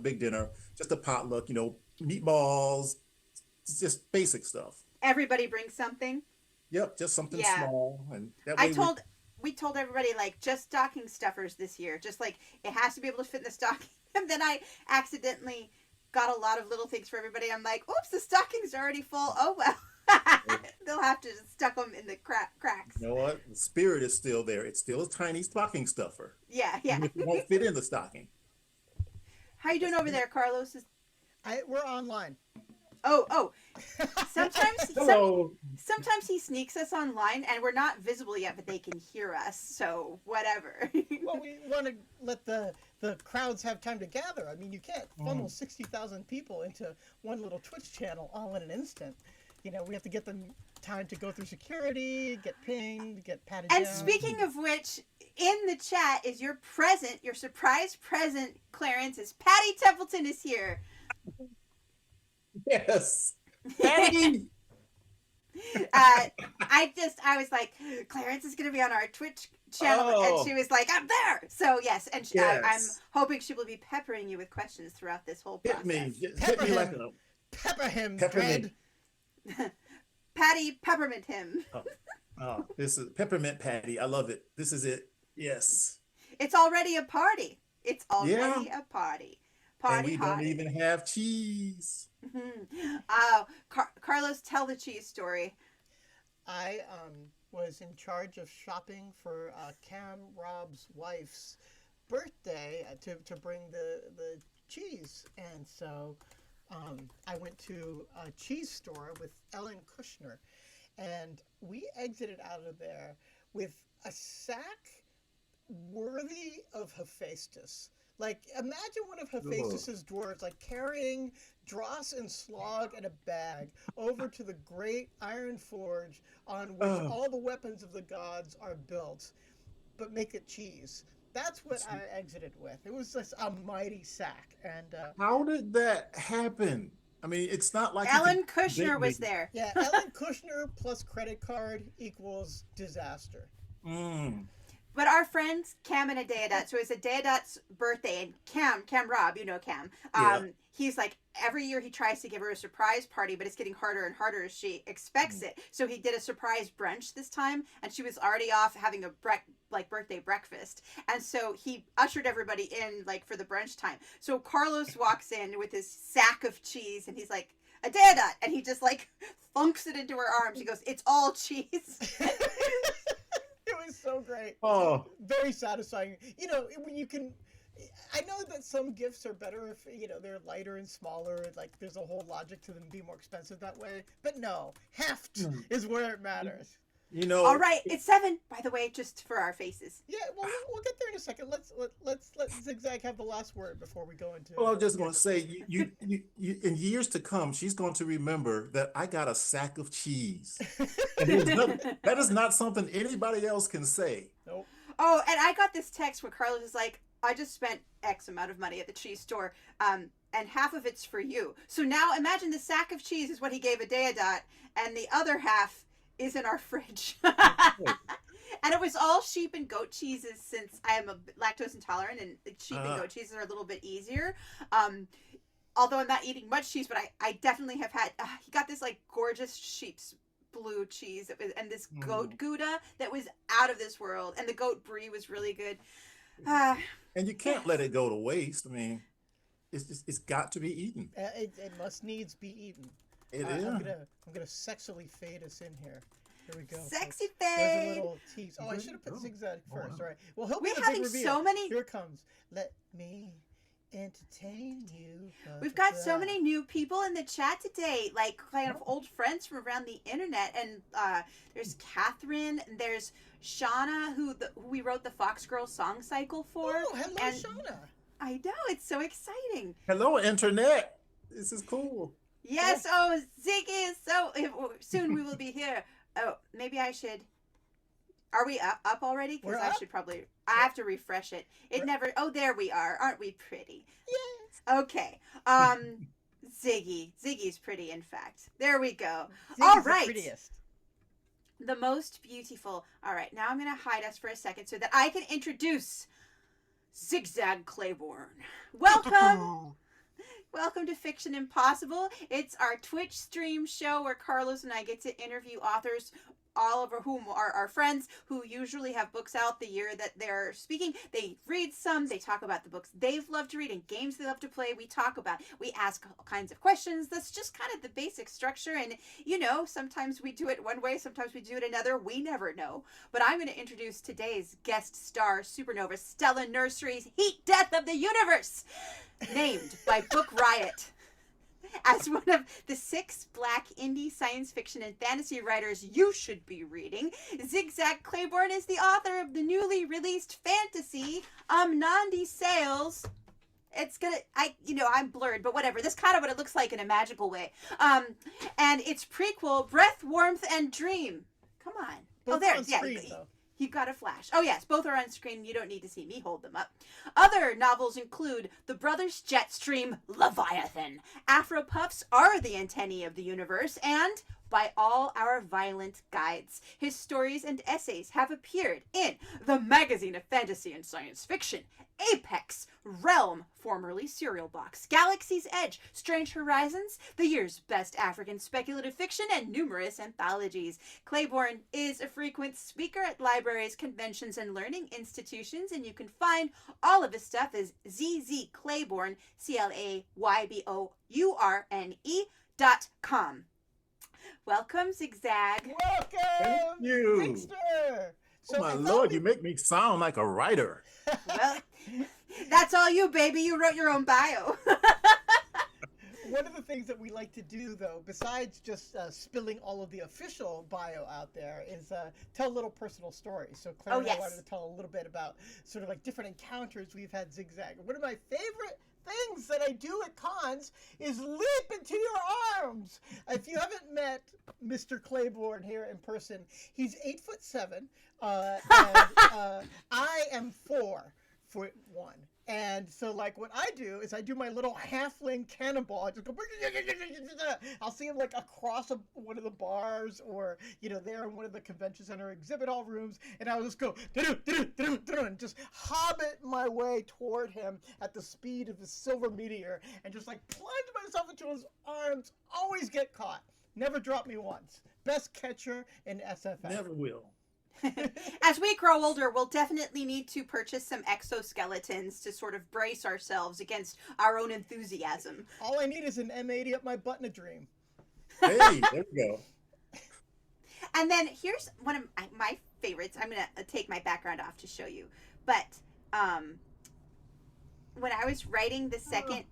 big dinner, just a potluck, meatballs, just basic stuff. Everybody brings something. Yep, just something Yeah. small, and that I way told we told everybody like just stocking stuffers this year. Just like it has to be able to fit in the stocking. And then I accidentally got a lot of little things for everybody. I'm like, oops, the stocking's already full. Oh well. They'll have to just stuck them in the cracks. you know what, the spirit is still there. It's still a tiny stocking stuffer, Yeah, yeah. even if it won't fit in the stocking. How you doing over there, Carlos? We're online. Oh. Sometimes Hello. sometimes he sneaks us online and we're not visible yet, but they can hear us. So whatever. Well, we want to let the crowds have time to gather. I mean, you can't funnel 60,000 people into one little Twitch channel all in an instant. We have to get them time to go through security, get pinged, get patted And down. speaking of which, in the chat is your present, your surprise present, Clarence, is Patty Templeton is here. Yes. Patty. I was like, Clarence is going to be on our Twitch channel, and she was like, I'm there. So yes, and Yes. I'm hoping she will be peppering you with questions throughout this whole process. Hit me like a Pepper him, peppermint. Dread. Patty peppermint him. Oh, this is peppermint patty. I love it. This is it. Yes. It's already a party. It's already a party. Party And we hard. don't even have cheese. Carlos, tell the cheese story. I was in charge of shopping for Cam Rob's wife's birthday to bring the cheese, and so I went to a cheese store with Ellen Kushner, and we exited out of there with a sack worthy of Hephaestus. Like, imagine one of Hephaestus's dwarves, like, carrying Dross and Slog in a bag over to the great iron forge on which all the weapons of the gods are built, but make it cheese. That's what I exited with. It was just a mighty sack. And how did that happen? I mean, it's not like Ellen Kushner was there. yeah, Ellen Kushner plus credit card equals disaster. But our friends Cam and Adeodat, so it's Adeodat's birthday, and Cam Rob, you know Cam. He's like, every year he tries to give her a surprise party, but it's getting harder and harder as she expects it. So he did a surprise brunch this time, and she was already off having a birthday breakfast. And so he ushered everybody in like for the brunch time. So Carlos walks in with his sack of cheese, and he's like, Adeodat, and he just like thunks it into her arms. He goes, "It's all cheese." It was so great. Oh, Very satisfying. When you can. I know that some gifts are better if, they're lighter and smaller. Like, there's a whole logic to them being more expensive that way. But no, heft is where it matters. All right, it's 7, by the way, just for our faces. Yeah, well, we'll get there in a second. Let's let Zig Zag have the last word before we go into. well, I was just going to say, you, in years to come, she's going to remember that I got a sack of cheese. And that is not something anybody else can say. Nope. Oh, and I got this text where Carlos is like, I just spent X amount of money at the cheese store, and half of it's for you. So now imagine the sack of cheese is what he gave Adeodat, and the other half is in our fridge. And it was all sheep and goat cheeses, since I am a lactose intolerant, and sheep and goat cheeses are a little bit easier. Although I'm not eating much cheese, but I definitely have had, he got this like gorgeous sheep's blue cheese that was, and this goat Gouda that was out of this world, and the goat brie was really good. And you can't let it go to waste. I mean, it's got to be eaten. It must needs be eaten. It is. I'm gonna sexually fade us in here. Here we go. Sexy There's fade. a little tease. Oh, I should have put Zig Zag first. All right. Well, he'll We're be the having big reveal. so many. Here it comes. Let me entertain you. We've got so many new people in the chat today, like kind of old friends from around the internet. And there's Catherine, and there's Shauna, who we wrote the Fox Girl song cycle for. Oh, hello, and Shauna. I know, it's so exciting. Hello, internet. This is cool. Yes, oh, Zig is so. Soon we will be here. Oh, maybe I should. Are we up already? Because I should probably. I have to refresh it. Never. Oh, there we are. Aren't we pretty? Yes. Okay. Ziggy's pretty, in fact. There we go. Ziggy's All right. The prettiest. The most beautiful. All right. Now I'm going to hide us for a second so that I can introduce Zig Zag Claybourne. Welcome. Welcome to Fiction Impossible. It's our Twitch stream show where Carlos and I get to interview authors, all of whom are our friends who usually have books out the year that they're speaking. They read some, they talk about the books they've loved to read and games they love to play. We ask all kinds of questions. That's just kind of the basic structure. And, you know, sometimes we do it one way, sometimes we do it another. We never know. But I'm going to introduce today's guest star supernova, Stella Nursery's Heat Death of the Universe, named by Book Riot as one of the 6 Black indie science fiction and fantasy writers you should be reading. Zig Zag Claybourne is the author of the newly released fantasy Amnandi Sails. I'm blurred, but whatever. This is kind of what it looks like in a magical way. And its prequel, Breath, Warmth, and Dream. Come on. Both there. on screen, though. You got a flash. Oh, yes, both are on screen. You don't need to see me hold them up. Other novels include The Brothers Jetstream, Leviathan, Afro Puffs Are the Antennae of the Universe, and By All Our Violent Guides. His stories and essays have appeared in the Magazine of Fantasy and Science Fiction, Apex, Realm, formerly Serial Box, Galaxy's Edge, Strange Horizons, the year's best African speculative fiction, and numerous anthologies. Claybourne is a frequent speaker at libraries, conventions, and learning institutions, and you can find all of his stuff as ZZ Claybourne, Claybourne.com. Welcome, Zigzag. Welcome! Thank you. Zigster! Oh my Lord, you make me sound like a writer. Well, that's all you, baby. You wrote your own bio. One of the things that we like to do, though, besides just spilling all of the official bio out there, is tell little personal stories. So Claire and I wanted to tell a little bit about sort of like different encounters we've had Zigzag. One of my favorite things that I do at cons is leap into your arms. If you haven't met Mr. Claybourne here in person, he's 8'7", and I am 4'1". And so, like, what I do is I do my little halfling cannonball. I just go, I'll see him, like, across one of the bars or, you know, there in one of the convention center exhibit hall rooms. And I'll just go, and just hobbit my way toward him at the speed of a silver meteor and just, like, plunge myself into his arms. Always get caught. Never drop me once. Best catcher in SFF. Never will. As we grow older, we'll definitely need to purchase some exoskeletons to sort of brace ourselves against our own enthusiasm. All I need is an M80 up my butt in a dream. Hey, there we go. And then here's one of my favorites. I'm going to take my background off to show you. But when I was writing the second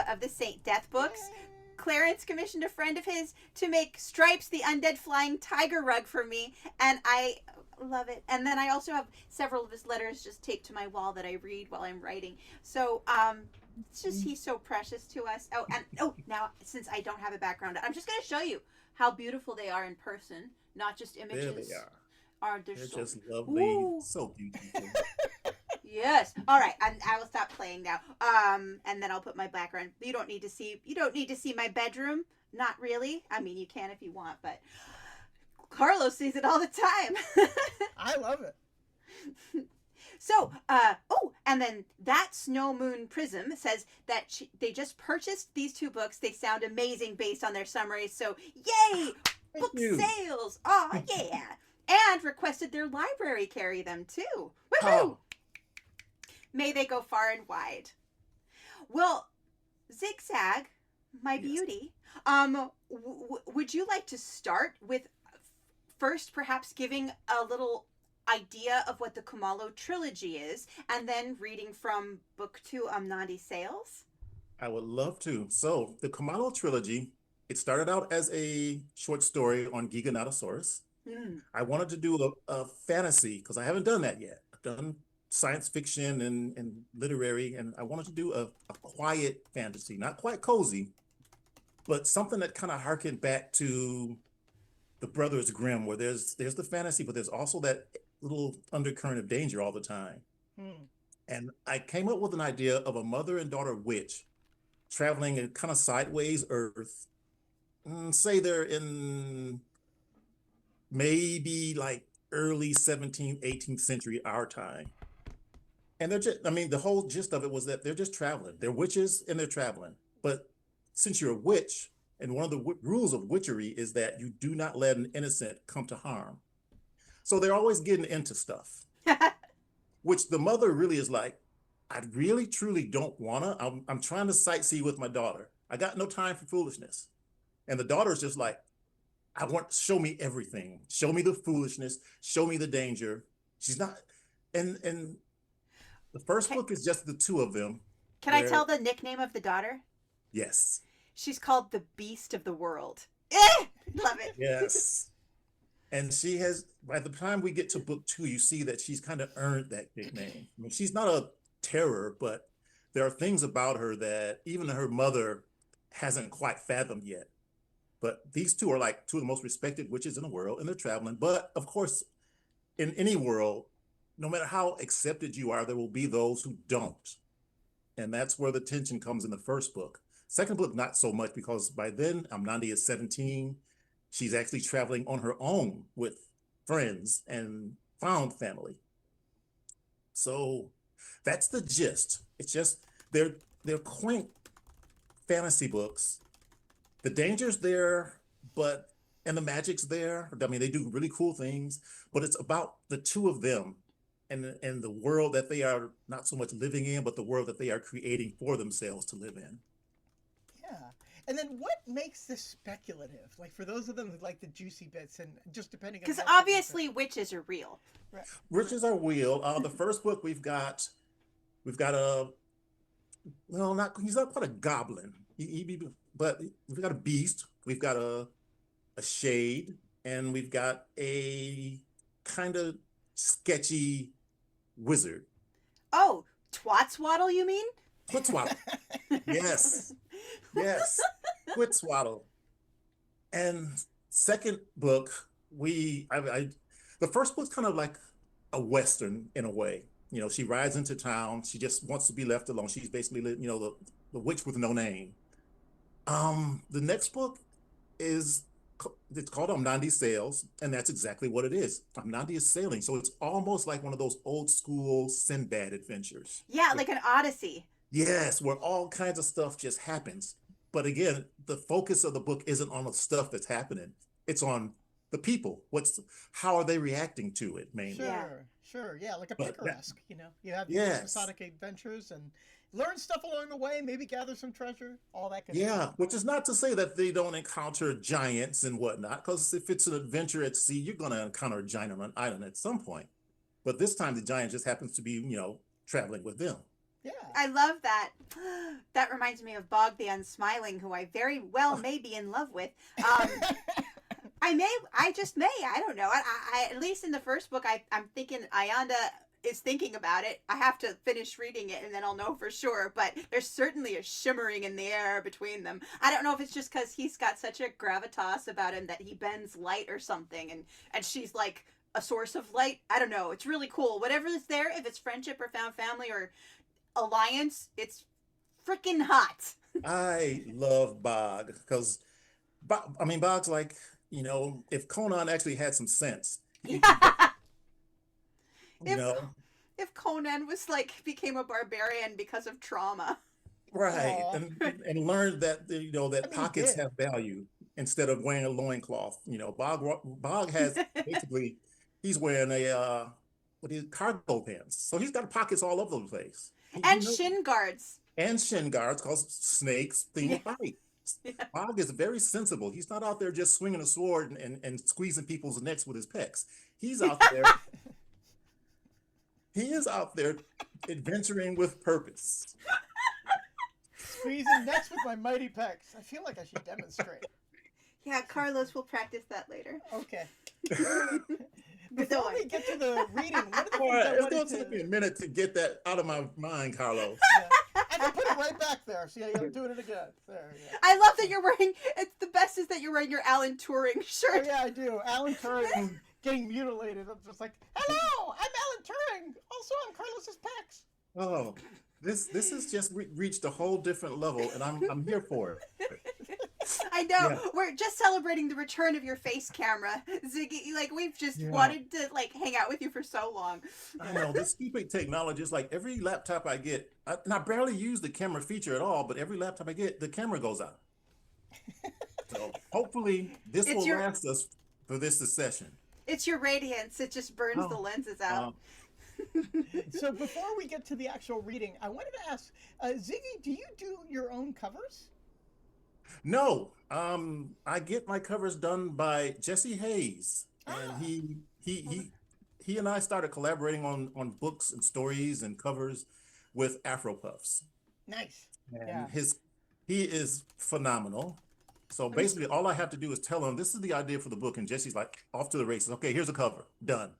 of the Saint Death books, Clarence commissioned a friend of his to make Stripes the Undead Flying Tiger rug for me, and I love it. And then I also have several of his letters just taped to my wall that I read while I'm writing. So it's just, he's so precious to us. Now since I don't have a background, I'm just going to show you how beautiful they are in person, not just images. There they are. They're so just lovely. Ooh. So beautiful. Yes. All right. I will stop playing now. And then I'll put my background. You don't need to see my bedroom. Not really. I mean, you can if you want, but Carlos sees it all the time. I love it. So, and then that Snow Moon Prism says that they just purchased these 2 books. They sound amazing based on their summaries. So, yay! Book sales. Oh, yeah. And requested their library carry them too. Woohoo! Oh. May they go far and wide. Well, Zigzag, my beauty, would you like to start with first perhaps giving a little idea of what the Kumalo trilogy is, and then reading from book 2, Amnandi Sails? I would love to. So the Kumalo trilogy, it started out as a short story on Giganotosaurus. I wanted to do a fantasy because I haven't done that yet. I've done science fiction and literary, and I wanted to do a quiet fantasy, not quite cozy, but something that kind of harkened back to the Brothers Grimm, where there's the fantasy, but there's also that little undercurrent of danger all the time. And I came up with an idea of a mother and daughter witch traveling in kind of sideways Earth. Say they're in maybe like early 17th, 18th century, our time. And they're just, I mean, the whole gist of it was that they're just traveling. They're witches and they're traveling. But since you're a witch, and one of the rules of witchery is that you do not let an innocent come to harm. So they're always getting into stuff, which the mother really is like, I really truly don't wanna. I'm trying to sightsee with my daughter. I got no time for foolishness. And the daughter's just like, show me everything. Show me the foolishness. Show me the danger. She's not, and the first book is just the two of them. Can I tell the nickname of the daughter? Yes. She's called the Beast of the World. Love it. Yes. And she has, by the time we get to book 2, you see that she's kind of earned that nickname. I mean, she's not a terror, but there are things about her that even her mother hasn't quite fathomed yet. But these two are like two of the most respected witches in the world, and they're traveling. But of course, in any world, no matter how accepted you are, there will be those who don't. And that's where the tension comes in the first book. Second book, not so much, because by then Amnandi is 17. She's actually traveling on her own with friends and found family. So that's the gist. It's just they're quaint fantasy books. The danger's there, and the magic's there. I mean, they do really cool things, but it's about the two of them and the world that they are not so much living in, but the world that they are creating for themselves to live in. Yeah. And then what makes this speculative? Like, for those of them who like the juicy bits, and just depending on... Because obviously witches are real. Right. Witches are real. The first book we've got a, well, he's not quite a goblin, but we've got a beast, we've got a shade, and we've got a kind of sketchy wizard. Oh, Twatswaddle, you mean? Twatswaddle. Yes. Yes. Twatswaddle. And second book, the first book's kind of like a Western in a way. You know, she rides into town. She just wants to be left alone. She's basically, the witch with no name. The next book it's called Amnandi Sails, and that's exactly what it is. Amnandi is sailing, so it's almost like one of those old school Sinbad adventures. Yeah, like an Odyssey. Yes, where all kinds of stuff just happens. But again, the focus of the book isn't on the stuff that's happening. It's on the people. How are they reacting to it mainly? Sure. Yeah, like a picaresque, You have these Yes. episodic adventures and learn stuff along the way, maybe gather some treasure, all that kind of Yeah, stuff. which is not to say that they don't encounter giants and whatnot, because if it's an adventure at sea, you're going to encounter a giant on an island at some point. But this time the giant just happens to be, traveling with them. Yeah. I love that. That reminds me of Bog the Unsmiling, who I very well may be in love with. I just may. I don't know. I at least in the first book, I'm thinking Ayanda is thinking about it. I have to finish reading it and then I'll know for sure. But there's certainly a shimmering in the air between them. I don't know if it's just because he's got such a gravitas about him that he bends light or something, and she's like a source of light. I don't know. It's really cool. Whatever is there, if it's friendship or found family or alliance, it's freaking hot. I love Bog because, Bog's like, if Conan actually had some sense, if Conan was became a barbarian because of trauma. Right. And learned that, that pockets have value instead of wearing a loincloth. Bog has basically, he's wearing cargo pants. So he's got pockets all over the place. And shin guards. And shin guards, because snakes bite. Yeah. Bog is very sensible. He's not out there just swinging a sword and squeezing people's necks with his pecs. He's out there. He is out there adventuring with purpose. Squeezing necks with my mighty pecs. I feel like I should demonstrate. Yeah, Carlos will practice that later. Okay. Before we get to the reading, one of the things it's going to take me a minute to get that out of my mind, Carlos. Yeah. I can put it right back there. See, I'm doing it again. There. Yeah. I love that you're wearing. It's the best is that you're wearing your Alan Turing shirt. Oh, yeah, I do. Alan Turing getting mutilated. I'm just like, hello, I'm Alan Turing. Also, I'm Carlos's pecs. Oh, this has just reached a whole different level, and I'm here for it. I know. Yeah. We're just celebrating the return of your face camera, Ziggy. Like we've just Yeah. wanted to like hang out with you for so long. I know this stupid technology is like every laptop I get, and I barely use the camera feature at all, but every laptop I get, the camera goes out. So hopefully this It's will your last us for this session. it's your radiance. It just burns the Oh, lenses out. uh, So before we get to the actual reading, I wanted to ask, Ziggy, do you do your own covers? no, I get my covers done by Jesse Hayes, and Ah, he and I started collaborating on books and stories and covers with Afro Puffs, nice. Yeah. and he is phenomenal. So Let me basically, all I have to do is tell him this is the idea for the book, and Jesse's like off to the races. Okay, here's a cover, done.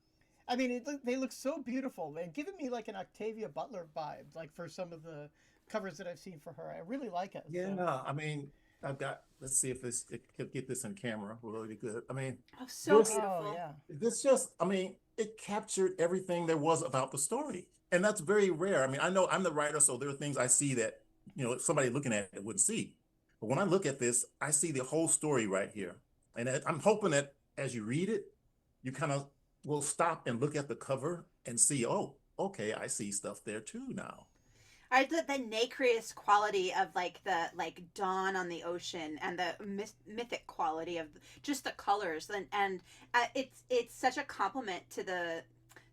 I mean, they look so beautiful. They're giving me like an Octavia Butler vibe, like for some of the covers that I've seen for her. I really like it. Yeah, So. I mean, I've got. Let's see if it could get this in camera really good. I mean, Oh, so this beautiful. Oh yeah. this just. I mean, it captured everything there was about the story, and that's very rare. I mean, I know I'm the writer, so there are things I see that somebody looking at it wouldn't see. But when I look at this, I see the whole story right here, and I'm hoping that as you read it, you kind of will stop and look at the cover and see, oh, okay, I see stuff there too now. The nacreous quality of like the like dawn on the ocean and the mythic quality of just the colors and it's such a compliment to the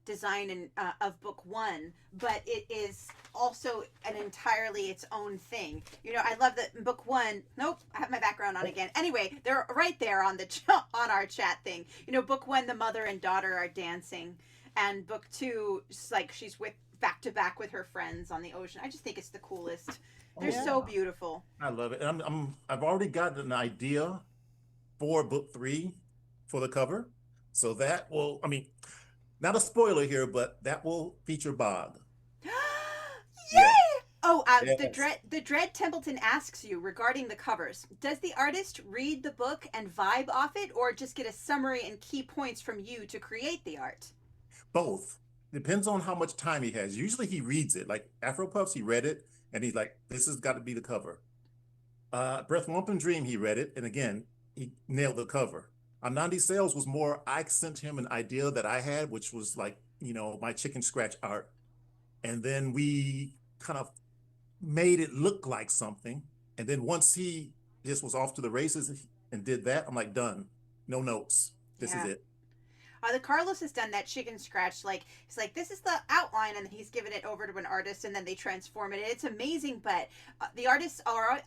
design of book one, but it is also an entirely its own thing. I love that book one. Nope, I have my background on again. Anyway, they're right there on the on our chat thing. Book one, the mother and daughter are dancing, and book two, like she's with back to back with her friends on the ocean. I just think it's the coolest. They're Yeah. so beautiful. I love it. And I've already gotten an idea for book three for the cover. So that will, I mean, not a spoiler here, but that will feature Bog. Yay! Yeah. Oh, Yes. the Dread Templeton asks you regarding the covers. Does the artist read the book and vibe off it, or just get a summary and key points from you to create the art? Both. Depends on how much time he has. Usually he reads it. Like Afro Puffs, he read it and he's like, this has got to be the cover. Breath, Wump, and Dream, he read it. And again, he nailed the cover. Amnandi Sails was more, I sent him an idea that I had, which was like, my chicken scratch art. And then we kind of made it look like something. And then once he just was off to the races and did that, I'm like, done. No notes. This is Yeah. it. The Carlos has done that chicken scratch. Like he's like, this is the outline, and then he's given it over to an artist, and then they transform it. It's amazing, but the artists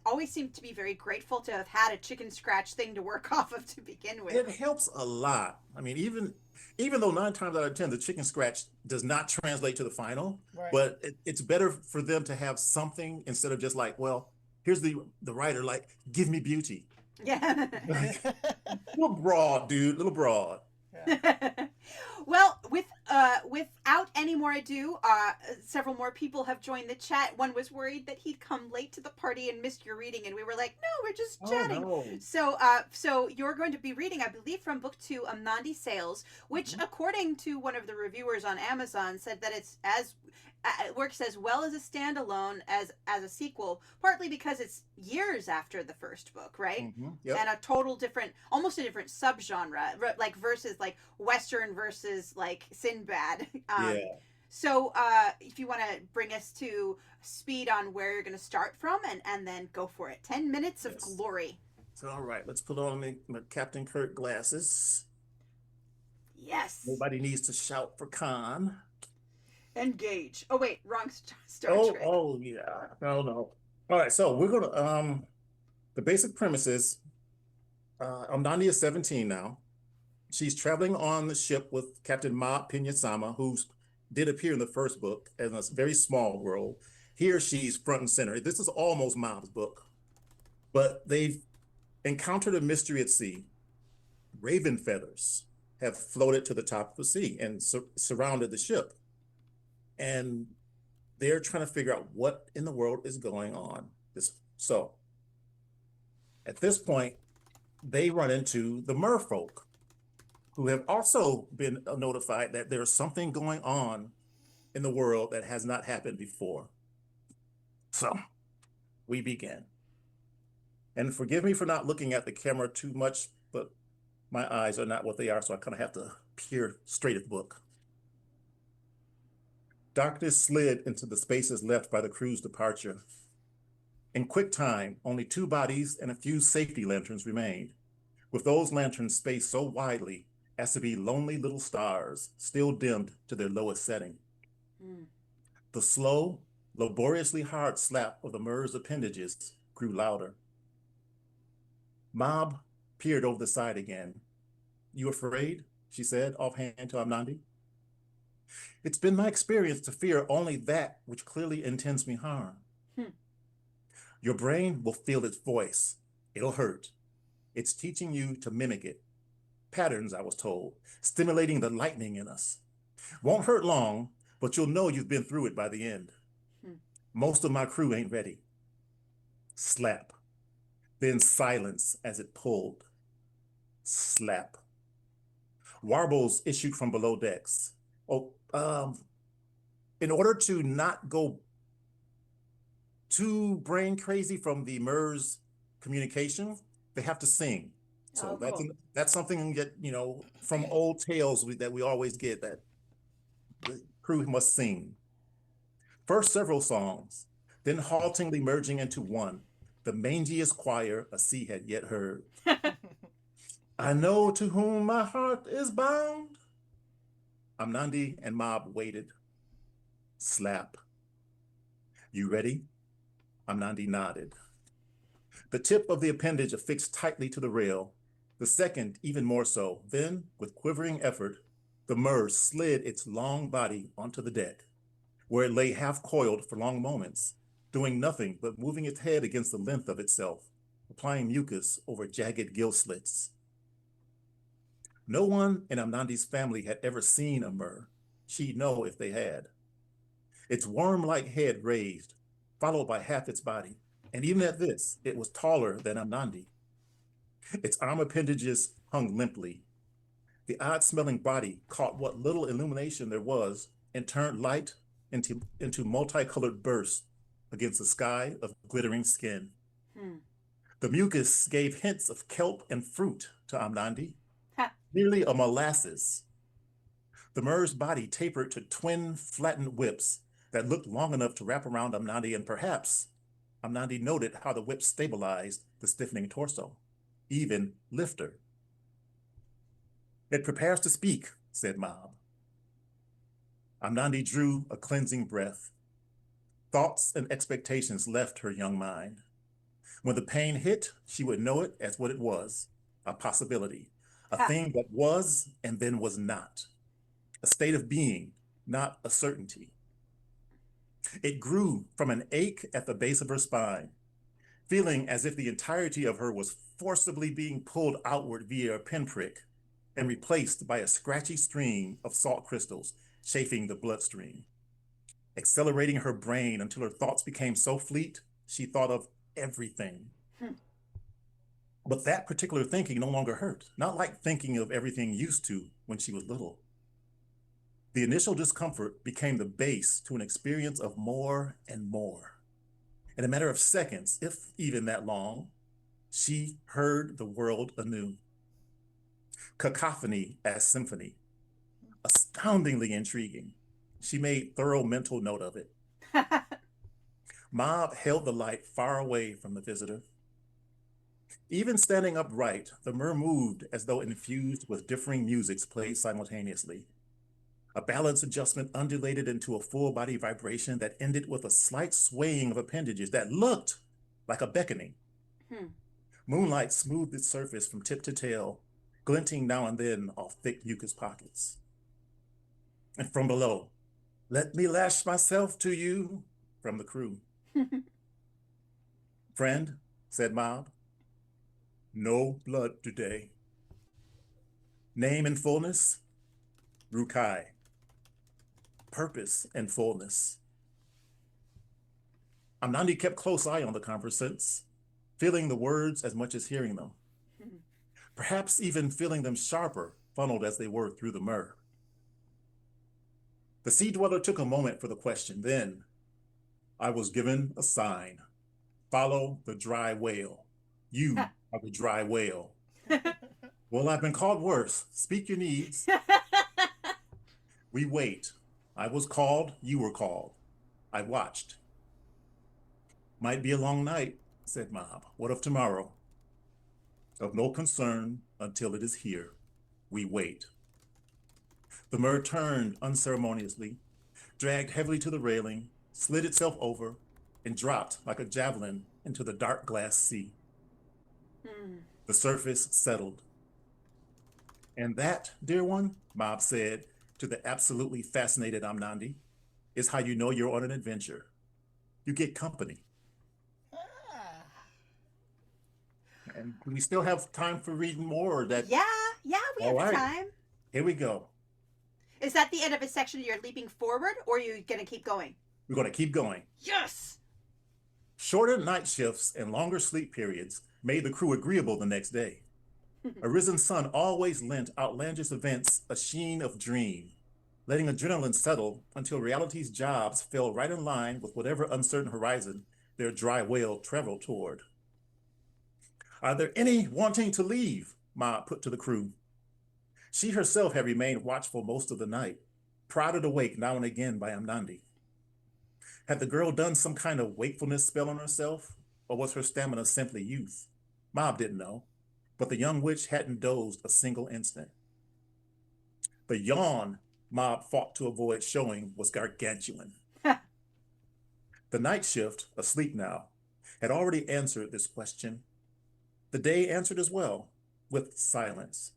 always seem to be very grateful to have had a chicken scratch thing to work off of to begin with. It helps a lot. I mean, even though 9 times out of 10 the chicken scratch does not translate to the final, Right. but it's better for them to have something instead of just like, well, here's the writer like, give me beauty. Yeah. Little broad, dude, little broad. Yeah. Well, without any more ado, several more people have joined the chat. One was worried that he'd come late to the party and missed your reading, and we were like, no, we're just chatting. No. So you're going to be reading, I believe, from book two, Amnandi Sails, which, according to one of the reviewers on Amazon, said that it works as well as a standalone as a sequel, partly because it's years after the first book, right? Yep. And a total different, almost a different subgenre, like versus like Western versus like Sinbad. Yeah. So if you want to bring us to speed on where you're going to start from, and then go for it. 10 minutes of Yes. glory. So, all right, let's put on my Captain Kirk glasses. Yes. Nobody needs to shout for Khan. Engage. Oh wait, wrong Star Trek. Oh yeah. No. All right, so we're gonna the basic premise is Amnandi is 17 now. She's traveling on the ship with Captain Ma Pena-sama, who did appear in the first book in a very small world. Here she's front and center. This is almost Ma's book, but they've encountered a mystery at sea. Raven feathers have floated to the top of the sea and surrounded the ship. And they're trying to figure out what in the world is going on. So at this point, they run into the merfolk, who have also been notified that there's something going on in the world that has not happened before. So we begin. And forgive me for not looking at the camera too much, but my eyes are not what they are, so I kind of have to peer straight at the book. Darkness slid into the spaces left by the crew's departure. In quick time, only 2 bodies and a few safety lanterns remained, with those lanterns spaced so widely as to be lonely little stars, still dimmed to their lowest setting. Mm. The slow, laboriously hard slap of the Mur's appendages grew louder. Mob peered over the side again. You afraid? She said, offhand to Amnandi. It's been my experience to fear only that which clearly intends me harm. Hmm. Your brain will feel its voice. It'll hurt. It's teaching you to mimic it. Patterns, I was told, stimulating the lightning in us. Won't hurt long, but you'll know you've been through it by the end. Hmm. Most of my crew ain't ready. Slap. Then silence as it pulled. Slap. Warbles issued from below decks. In order to not go too brain crazy from the MERS communication, they have to sing. So cool. that's something that, from old tales that we always get, that the crew must sing. First several songs, then haltingly merging into one, the mangiest choir a sea had yet heard. I know to whom my heart is bound. Amnandi and Mob waited. Slap. You ready? Amnandi nodded. The tip of the appendage affixed tightly to the rail, the second even more so. Then, with quivering effort, the Mur slid its long body onto the deck, where it lay half-coiled for long moments, doing nothing but moving its head against the length of itself, applying mucus over jagged gill slits. No one in Amnandi's family had ever seen a Mur. She'd know if they had. Its worm-like head raised, followed by half its body. And even at this, it was taller than Amnandi. Its arm appendages hung limply. The odd-smelling body caught what little illumination there was and turned light into multicolored bursts against a sky of glittering skin. Hmm. The mucus gave hints of kelp and fruit to Amnandi, Ha. nearly a molasses. The Mur's body tapered to twin flattened whips that looked long enough to wrap around Amnandi, and perhaps Amnandi noted how the whips stabilized the stiffening torso, even lift her. It prepares to speak, said Mob. Amnandi drew a cleansing breath. Thoughts and expectations left her young mind. When the pain hit, she would know it as what it was, a possibility, a Ha. thing that was and then was not, a state of being, not a certainty. It grew from an ache at the base of her spine, feeling as if the entirety of her was forcibly being pulled outward via a pinprick and replaced by a scratchy stream of salt crystals chafing the bloodstream, accelerating her brain until her thoughts became so fleet, she thought of everything. Hmm. But that particular thinking no longer hurt, not like thinking of everything used to when she was little. The initial discomfort became the base to an experience of more and more. In a matter of seconds, if even that long, she heard the world anew. Cacophony as symphony, astoundingly intriguing. She made thorough mental note of it. Mob held the light far away from the visitor. Even standing upright, the Mur moved as though infused with differing musics played simultaneously. A balance adjustment undulated into a full body vibration that ended with a slight swaying of appendages that looked like a beckoning. Hmm. Moonlight smoothed its surface from tip to tail, glinting now and then off thick mucus pockets. And from below, let me lash myself to you, from the crew. Friend, said Mob, no blood today. Name and fullness, Rukai. Purpose and fullness. Amnandi kept close eye on the conversants, feeling the words as much as hearing them. Perhaps even feeling them sharper, funneled as they were through the Mur. The sea dweller took a moment for the question. Then, I was given a sign. Follow the dry whale. You are the dry whale. Well, I've been called worse. Speak your needs. We wait. I was called, you were called. I watched. Might be a long night, said Mob. What of tomorrow? Of no concern until it is here. We wait. The mer turned unceremoniously, dragged heavily to the railing, slid itself over, and dropped like a javelin into the dark glass sea. The surface settled. And that, dear one, Mob said to the absolutely fascinated Amnandi, is how you know you're on an adventure. You get company. And we still have time for reading more. Or that Yeah, we All have right. time. Here we go. Is that the end of a section you're leaping forward, or are you going to keep going? We're going to keep going. Yes! Shorter night shifts and longer sleep periods made the crew agreeable the next day. A risen sun always lent outlandish events a sheen of dream, letting adrenaline settle until reality's jobs fell right in line with whatever uncertain horizon their dry whale traveled toward. Are there any wanting to leave? Ma put to the crew. She herself had remained watchful most of the night, prodded awake now and again by Amnandi. Had the girl done some kind of wakefulness spell on herself, or was her stamina simply youth? Mob didn't know, but the young witch hadn't dozed a single instant. The yawn Mob fought to avoid showing was gargantuan. The night shift, asleep now, had already answered this question. The day answered as well, with silence.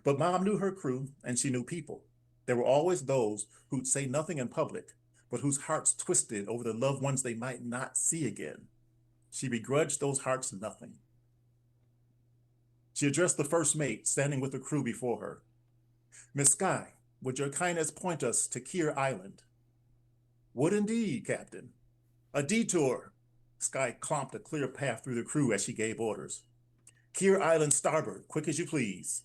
But Mom knew her crew, and she knew people. There were always those who'd say nothing in public, but whose hearts twisted over the loved ones they might not see again. She begrudged those hearts nothing. She addressed the first mate standing with the crew before her. Miss Sky, would your kindness point us to Kier Island? Would indeed, Captain. A detour. Sky clomped a clear path through the crew as she gave orders. Kier Island starboard, quick as you please.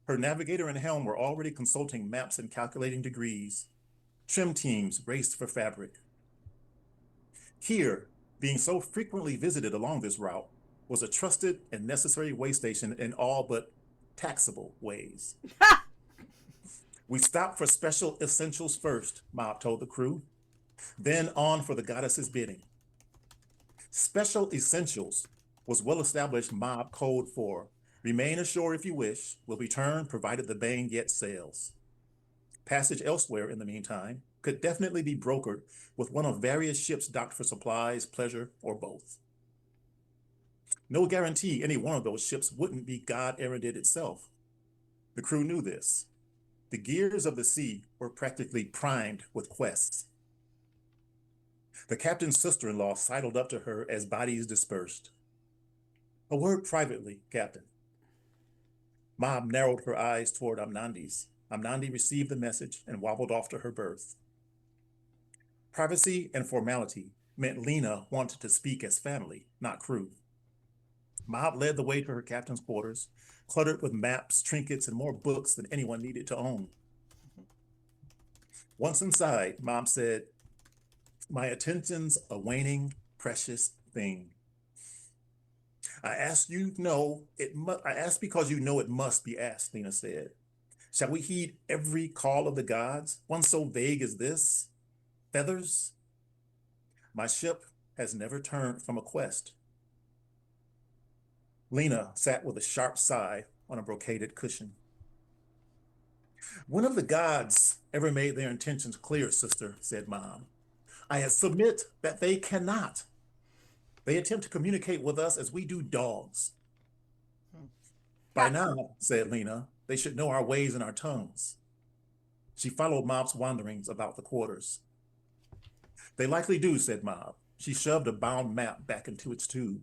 Her navigator and helm were already consulting maps and calculating degrees. Trim teams raced for fabric. Kier, being so frequently visited along this route, was a trusted and necessary way station in all but taxable ways. We stopped for special essentials first, Mob told the crew, then on for the goddess's bidding. Special essentials was well-established Mob code for remain ashore if you wish, will return provided the Bane yet sails. Passage elsewhere, in the meantime, could definitely be brokered with one of various ships docked for supplies, pleasure, or both. No guarantee any one of those ships wouldn't be God-erranded itself. The crew knew this. The gears of the sea were practically primed with quests. The captain's sister-in-law sidled up to her as bodies dispersed. A word privately, Captain. Mob narrowed her eyes toward Amnandi's. Amnandi received the message and wobbled off to her berth. Privacy and formality meant Lena wanted to speak as family, not crew. Mob led the way to her captain's quarters, cluttered with maps, trinkets, and more books than anyone needed to own. Once inside, Mom said, my attention's a waning, precious thing. I ask because you know it must be asked, Lena said. Shall we heed every call of the gods, one so vague as this? Feathers? My ship has never turned from a quest. Lena sat with a sharp sigh on a brocaded cushion. When have the gods ever made their intentions clear, sister, said Mom. I submit that they cannot. They attempt to communicate with us as we do dogs. By now, said Lena, they should know our ways and our tongues. She followed Mob's wanderings about the quarters. They likely do, said Mob. She shoved a bound map back into its tube.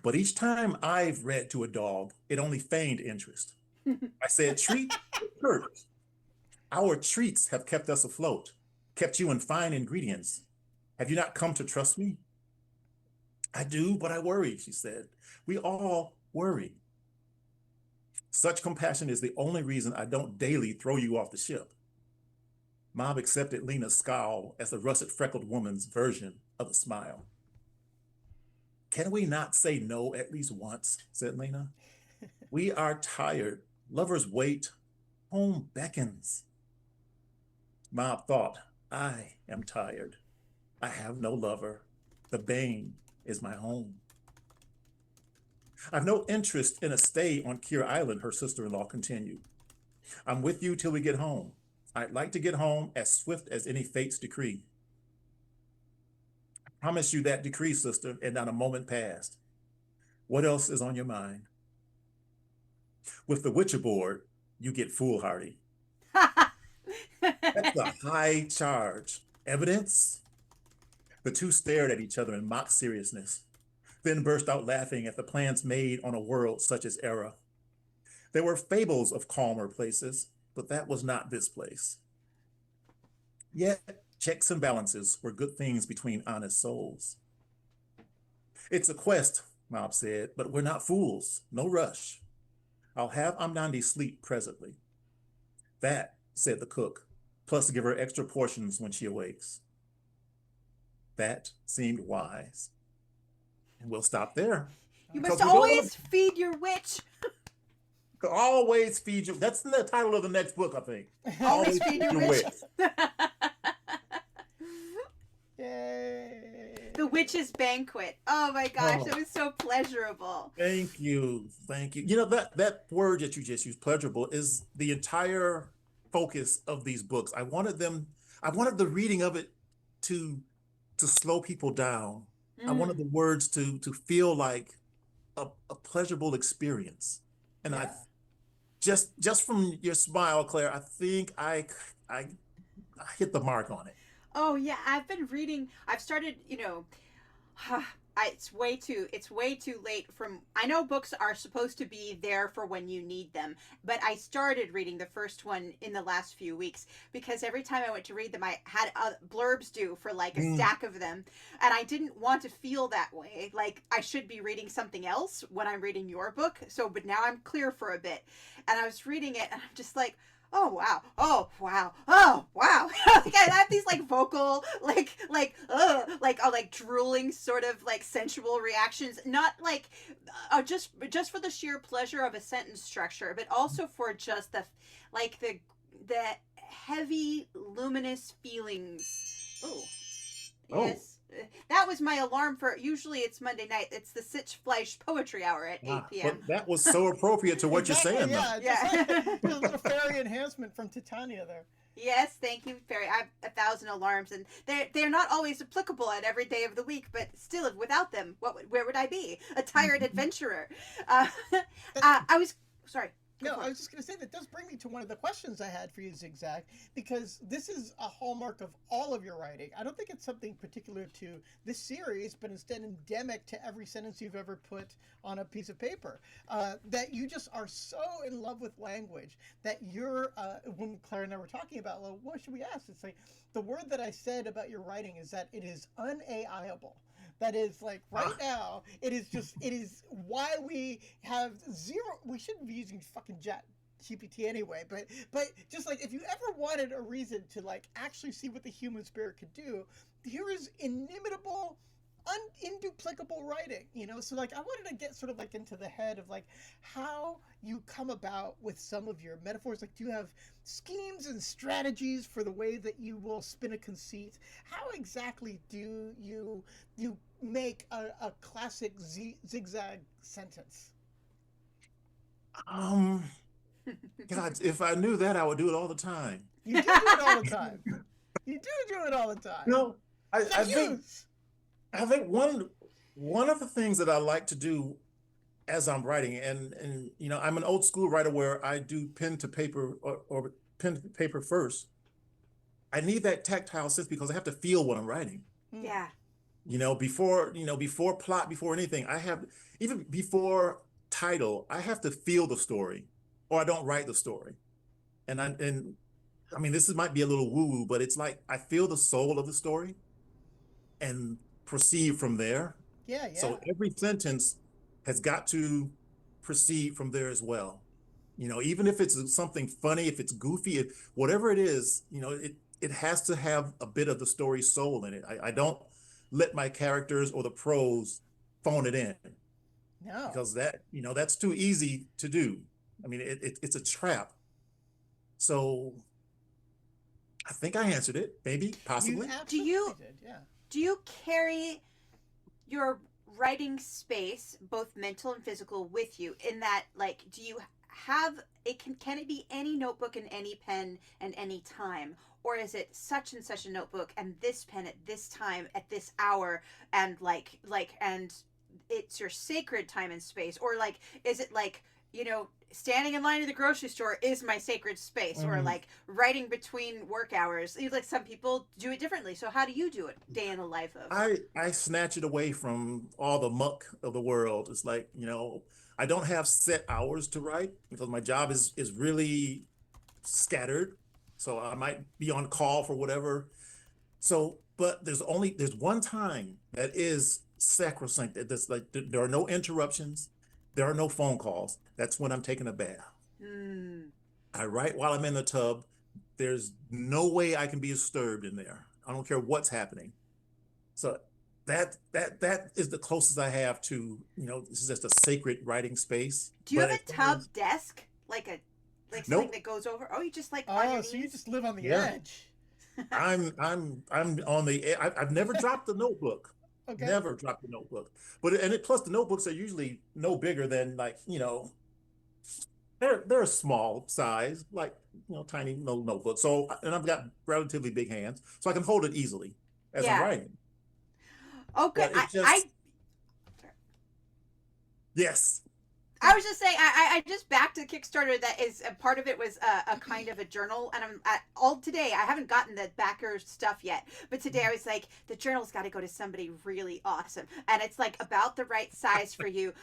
But each time I've read to a dog, it only feigned interest. I said, treat hurt. Our treats have kept us afloat, kept you in fine ingredients. Have you not come to trust me? I do, but I worry, she said. We all worry. Such compassion is the only reason I don't daily throw you off the ship. Mob accepted Lena's scowl as the russet freckled woman's version of a smile. Can we not say no at least once? Said Lena. We are tired. Lovers wait. Home beckons. Mob thought, I am tired. I have no lover. The bane is my home. I've no interest in a stay on Kier Island, her sister-in-law continued. I'm with you till we get home. I'd like to get home as swift as any fate's decree. I promise you that decree, sister, and not a moment passed. What else is on your mind? With the witch aboard, you get foolhardy. That's a high charge. Evidence? The two stared at each other in mock seriousness, then burst out laughing at the plans made on a world such as Era. There were fables of calmer places, but that was not this place. Yet, checks and balances were good things between honest souls. It's a quest, Mob said, but we're not fools. No rush. I'll have Amnandi sleep presently. That, said the cook, plus give her extra portions when she awakes. That seemed wise. And we'll stop there. You must always feed your witch. Always feed you. That's the title of the next book, I think. Always feed your witch. Yay. The Witch's Banquet. Oh my gosh, that was so pleasurable. Thank you. Thank you. You know, that word that you just used, pleasurable, is the entire focus of these books. I wanted the reading of it to slow people down. I wanted the words to feel like a pleasurable experience. And I just from your smile, Claire, I think I hit the mark on it. Oh yeah, I've started, it's way too late I know books are supposed to be there for when you need them, but I started reading the first one in the last few weeks because every time I went to read them, I had blurbs due for like a stack of them, and I didn't want to feel that way. Like I should be reading something else when I'm reading your book. But now I'm clear for a bit, and I was reading it, and I'm just like, oh wow, oh wow, oh wow. Like I have these like vocal like drooling sort of like sensual reactions, not like just for the sheer pleasure of a sentence structure, but also for just the heavy luminous feelings. Yes. That was my alarm for, usually it's Monday night. It's the Sitzfleisch Poetry Hour at 8 p.m. But that was so appropriate to what you're saying, yeah, though. Yeah. Like a little fairy enhancement from Titania there. Yes, thank you, Fairy. I have 1,000 alarms, and they're not always applicable at every day of the week, but still, without them, where would I be? A tired adventurer. I was, sorry. No, I was just going to say that does bring me to one of the questions I had for you, Zig Zag, because this is a hallmark of all of your writing. I don't think it's something particular to this series, but instead endemic to every sentence you've ever put on a piece of paper. That you just are so in love with language that you're, when Claire and I were talking about, well, what should we ask? It's like, the word that I said about your writing is that it is un-AIable. That is like right now, it is why we have zero, we shouldn't be using fucking GPT anyway, but just like if you ever wanted a reason to like actually see what the human spirit could do, here is inimitable, induplicable writing, so like I wanted to get sort of like into the head of like how you come about with some of your metaphors. Like, do you have schemes and strategies for the way that you will spin a conceit? How exactly do you make a classic zigzag sentence? God, if I knew that, I would do it all the time. You do it all the time. You do it all the time. No, I think one of the things that I like to do as I'm writing, and I'm an old school writer where I do pen to paper or pen to paper first. I need that tactile sense because I have to feel what I'm writing. Yeah. Before plot, before anything, even before title, I have to feel the story, or I don't write the story. And I mean, this might be a little woo-woo, but it's like I feel the soul of the story and proceed from there. Yeah. So every sentence has got to proceed from there as well. Even if it's something funny, if it's goofy, whatever it is, it has to have a bit of the story soul in it. I don't let my characters or the prose phone it in, No. because that, that's too easy to do. I mean, it's a trap. So I think I answered it, maybe, possibly. You Do absolutely you did, yeah. do you carry your writing space, both mental and physical, with you? In that, like, do you have it? Can it be any notebook and any pen and any time, or is it such and such a notebook and this pen at this time at this hour, and and it's your sacred time and space, or like, is it like, standing in line at the grocery store is my sacred space, or like writing between work hours? Like, some people do it differently. So how do you do it day in the life of? I snatch it away from all the muck of the world. It's like, I don't have set hours to write because my job is really scattered. So I might be on call for whatever. So, but there's one time that is sacrosanct. That's like, there are no interruptions. There are no phone calls. That's when I'm taking a bath. Hmm. I write while I'm in the tub. There's no way I can be disturbed in there. I don't care what's happening. So that is the closest I have to, this is just a sacred writing space. Do you But have a tub desk, like something nope. that goes over? Oh, you just like on your Oh, so you knees? just live on the Yeah. edge. I'm on the. I've never dropped the notebook. Okay. Never dropped the notebook. Plus the notebooks are usually no bigger than, like, they're a small size, like, tiny little notebook. So, and I've got relatively big hands, so I can hold it easily as I'm Yeah. writing. Oh, good. But it just, I yes. I was just saying, I just backed a Kickstarter that is a part of it was a kind of a journal, and all today I haven't gotten the backer stuff yet, but today I was like, the journal's got to go to somebody really awesome, and it's like about the right size for you.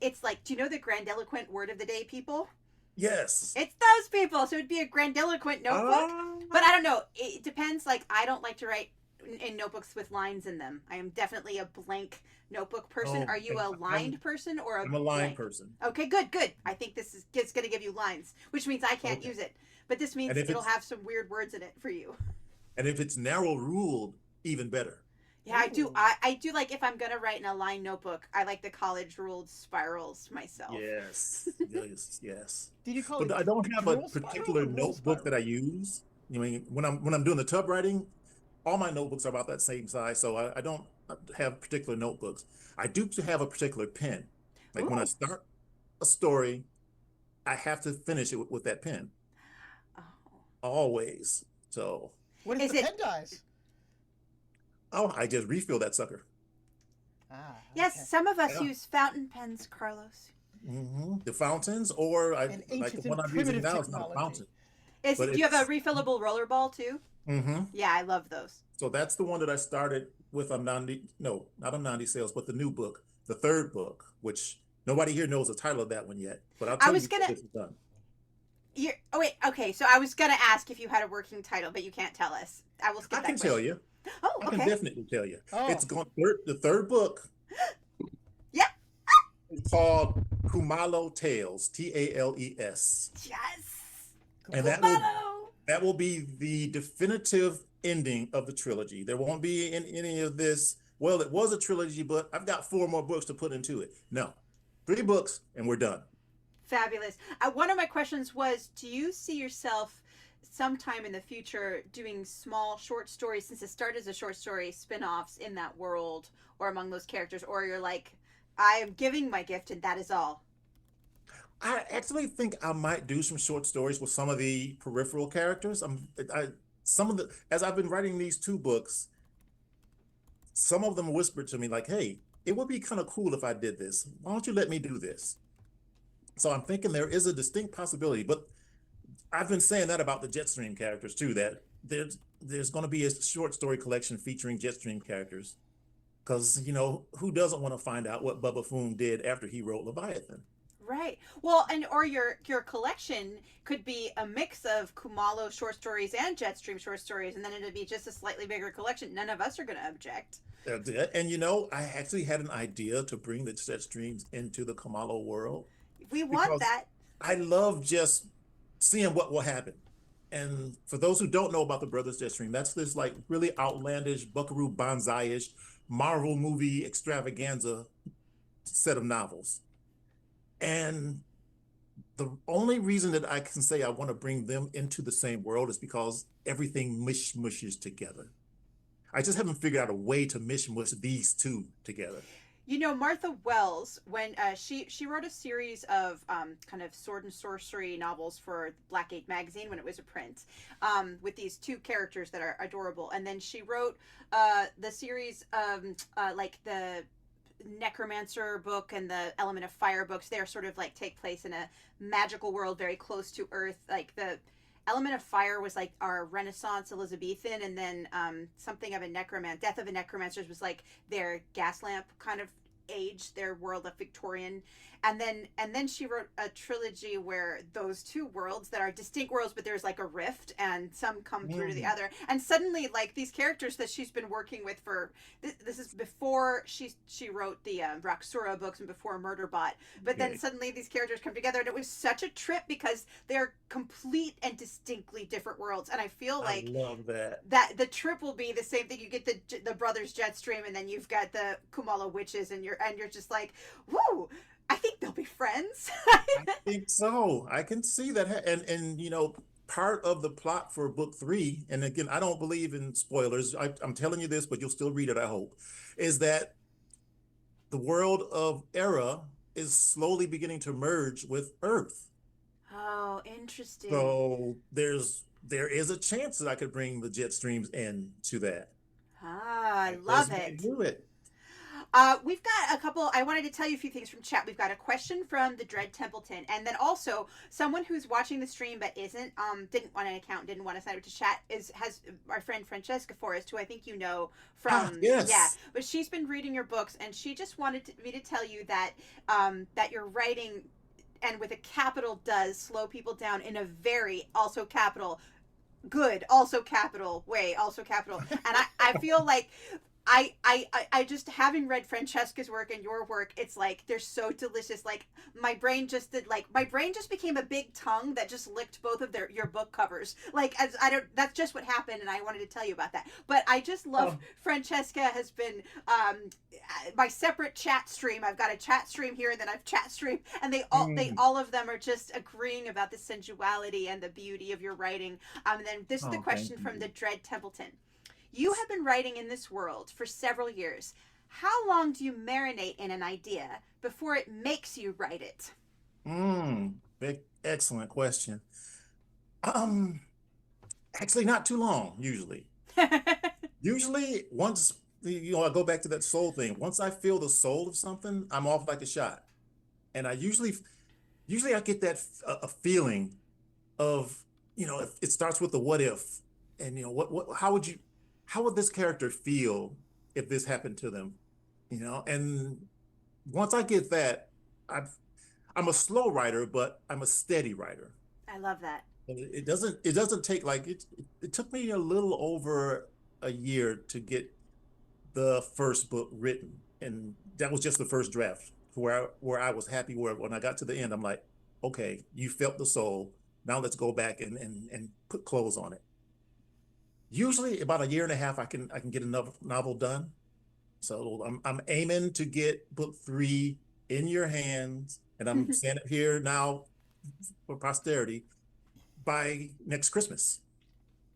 It's like, do you know the grandiloquent word of the day people? Yes. It's those people, so it'd be a grandiloquent notebook. But I don't know. It depends. Like, I don't like to write in notebooks with lines in them. I am definitely a blank notebook person. Oh, Are you a lined person or a I'm a line blank person. Okay, good. I think this is it's going to give you lines, which means I can't Okay. use it. But this means And if it'll it's have some weird words in it for you. and if it's narrow ruled, even better. Yeah, I do. Ooh. I do, like, if I'm going to write in a line notebook, I like the college ruled spirals myself. Yes. Yes. Did you call But it I don't have a drill spiral particular or roll notebook that I spiral? use. When I'm doing the tub writing, all my notebooks are about that same size, so I don't have particular notebooks. I do have a particular pen. Like, when I Ooh. start a story, I have to finish it with that pen, Oh. always. So, What if Is the it pen dies? I just refill that sucker. Ah, Yes, okay. some of us Yeah. use fountain pens, Carlos. The fountains, or An like ancient the and one I'm using primitive now, is not a technology. fountain, Do but you have a it's refillable rollerball too? hmm Yeah, I love those. So that's the one that I started with Amnandi, no, not Amnandi Sails, but the new book, the third book, which nobody here knows the title of that one yet, but I'll I tell you was before gonna this is done. Oh wait, okay. So I was gonna ask if you had a working title, but you can't tell us. I will skip I that can question. tell you. Oh, I can okay. definitely tell you. Oh. It's the third book. Yeah. It's called Kumalo Tales, Tales. Yes. And Kumalo. that will be the definitive ending of the trilogy. There won't be any of this. Well, it was a trilogy, but I've got 4 more books to put into it. No, 3 books and we're done. Fabulous. One of my questions was, do you see yourself sometime in the future doing small short stories, since it started as a short story, spin-offs in that world or among those characters, or you're like, I am giving my gift and that is all? I actually think I might do some short stories with some of the peripheral characters. As I've been writing these 2 books, some of them whispered to me like, "Hey, it would be kind of cool if I did this. Why don't you let me do this?" So I'm thinking there is a distinct possibility, but I've been saying that about the Jetstream characters too, that there's going to be a short story collection featuring Jetstream characters, because who doesn't want to find out what Bubba Foon did after he wrote Leviathan? Right. Well, or your collection could be a mix of Kumalo short stories and Jetstream short stories, and then it'd be just a slightly bigger collection. None of us are going to object. And I actually had an idea to bring the Jetstreams into the Kamalo world, We want because that. I love just seeing what will happen. And for those who don't know about the Brothers Jetstream, that's this like really outlandish Buckaroo Banzai-ish Marvel movie extravaganza set of novels. And the only reason that I can say I want to bring them into the same world is because everything mushes together. I just haven't figured out a way to mush these two together. You know, Martha Wells, when she wrote a series of kind of sword and sorcery novels for Blackgate magazine when it was a print, with these two characters that are adorable, and then she wrote the series like the Necromancer book and the Element of Fire books. They're sort of like take place in a magical world very close to Earth. Like the Element of Fire was like our Renaissance Elizabethan, and then something of a Death of a Necromancer was like their gas lamp kind of age, their world of Victorian. And then she wrote a trilogy where those two worlds that are distinct worlds, but there's like a rift and some come through to the other. And suddenly like these characters that she's been working with for this is before she wrote the Roxura books and before Murderbot. But then suddenly these characters come together, and it was such a trip because they're complete and distinctly different worlds. And I feel like I love that. That the trip will be the same thing. You get the Brothers Jetstream, and then you've got the Kumala witches, and you're just like, woo! I think they'll be friends. I think so. I can see that. And you know, part of the plot for book 3, and again, I don't believe in spoilers. I'm telling you this, but you'll still read it, I hope, is that the world of Era is slowly beginning to merge with Earth. Oh, interesting. So there is a chance that I could bring the Jetstreams into that. Ah, I love it. Do it. We've got a couple. I wanted to tell you a few things from chat. We've got a question from the Dread Templeton, and then also someone who's watching the stream but didn't want an account, didn't want to sign up to chat. Has our friend Francesca Forrest, who I think you know from yes. Yeah, but she's been reading your books, and she just wanted me to tell you that that your writing, and with a capital, does slow people down in a very also capital good, also capital way, also capital. And I feel like I just, having read Francesca's work and your work, it's like they're so delicious. Like my brain just became a big tongue that just licked both of your book covers. Like that's just what happened, and I wanted to tell you about that. But I just love Francesca has been my separate chat stream. I've got a chat stream here, and then I've chat stream, and they all of them are just agreeing about the sensuality and the beauty of your writing. And then this is the question from the Dread Templeton. You have been writing in this world for several years. How long do you marinate in an idea before it makes you write it? Excellent question. Actually, not too long, usually. Usually, once, I go back to that soul thing. Once I feel the soul of something, I'm off like a shot. And I usually I get that a feeling of, it starts with the what if, and how would this character feel if this happened to them? And once I get that, I'm a slow writer, but I'm a steady writer. I love that. And it doesn't take it took me a little over a year to get the first book written. And that was just the first draft where I was happy, where when I got to the end, I'm like, okay, you felt the soul. Now let's go back and put clothes on it. Usually about a year and a half, I can get another novel done. So I'm aiming to get book 3 in your hands, and I'm saying it here now for posterity, by next Christmas.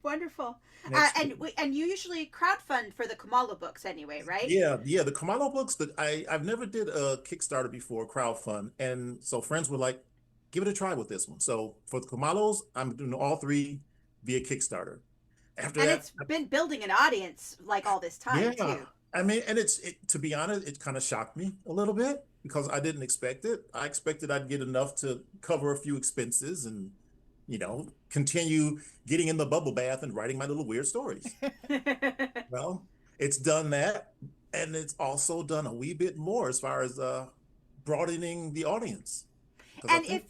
Wonderful. And you usually crowdfund for the Kamala books anyway, right? Yeah. The Kamala books, that I've never did a Kickstarter before, crowdfund, and so friends were like, give it a try with this one. So for the Kamalos, I'm doing all 3 via Kickstarter. After that, it's been building an audience like all this time too. I mean, and to be honest, it kind of shocked me a little bit because I didn't expect it. I expected I'd get enough to cover a few expenses and, continue getting in the bubble bath and writing my little weird stories. Well, it's done that, and it's also done a wee bit more as far as broadening the audience. And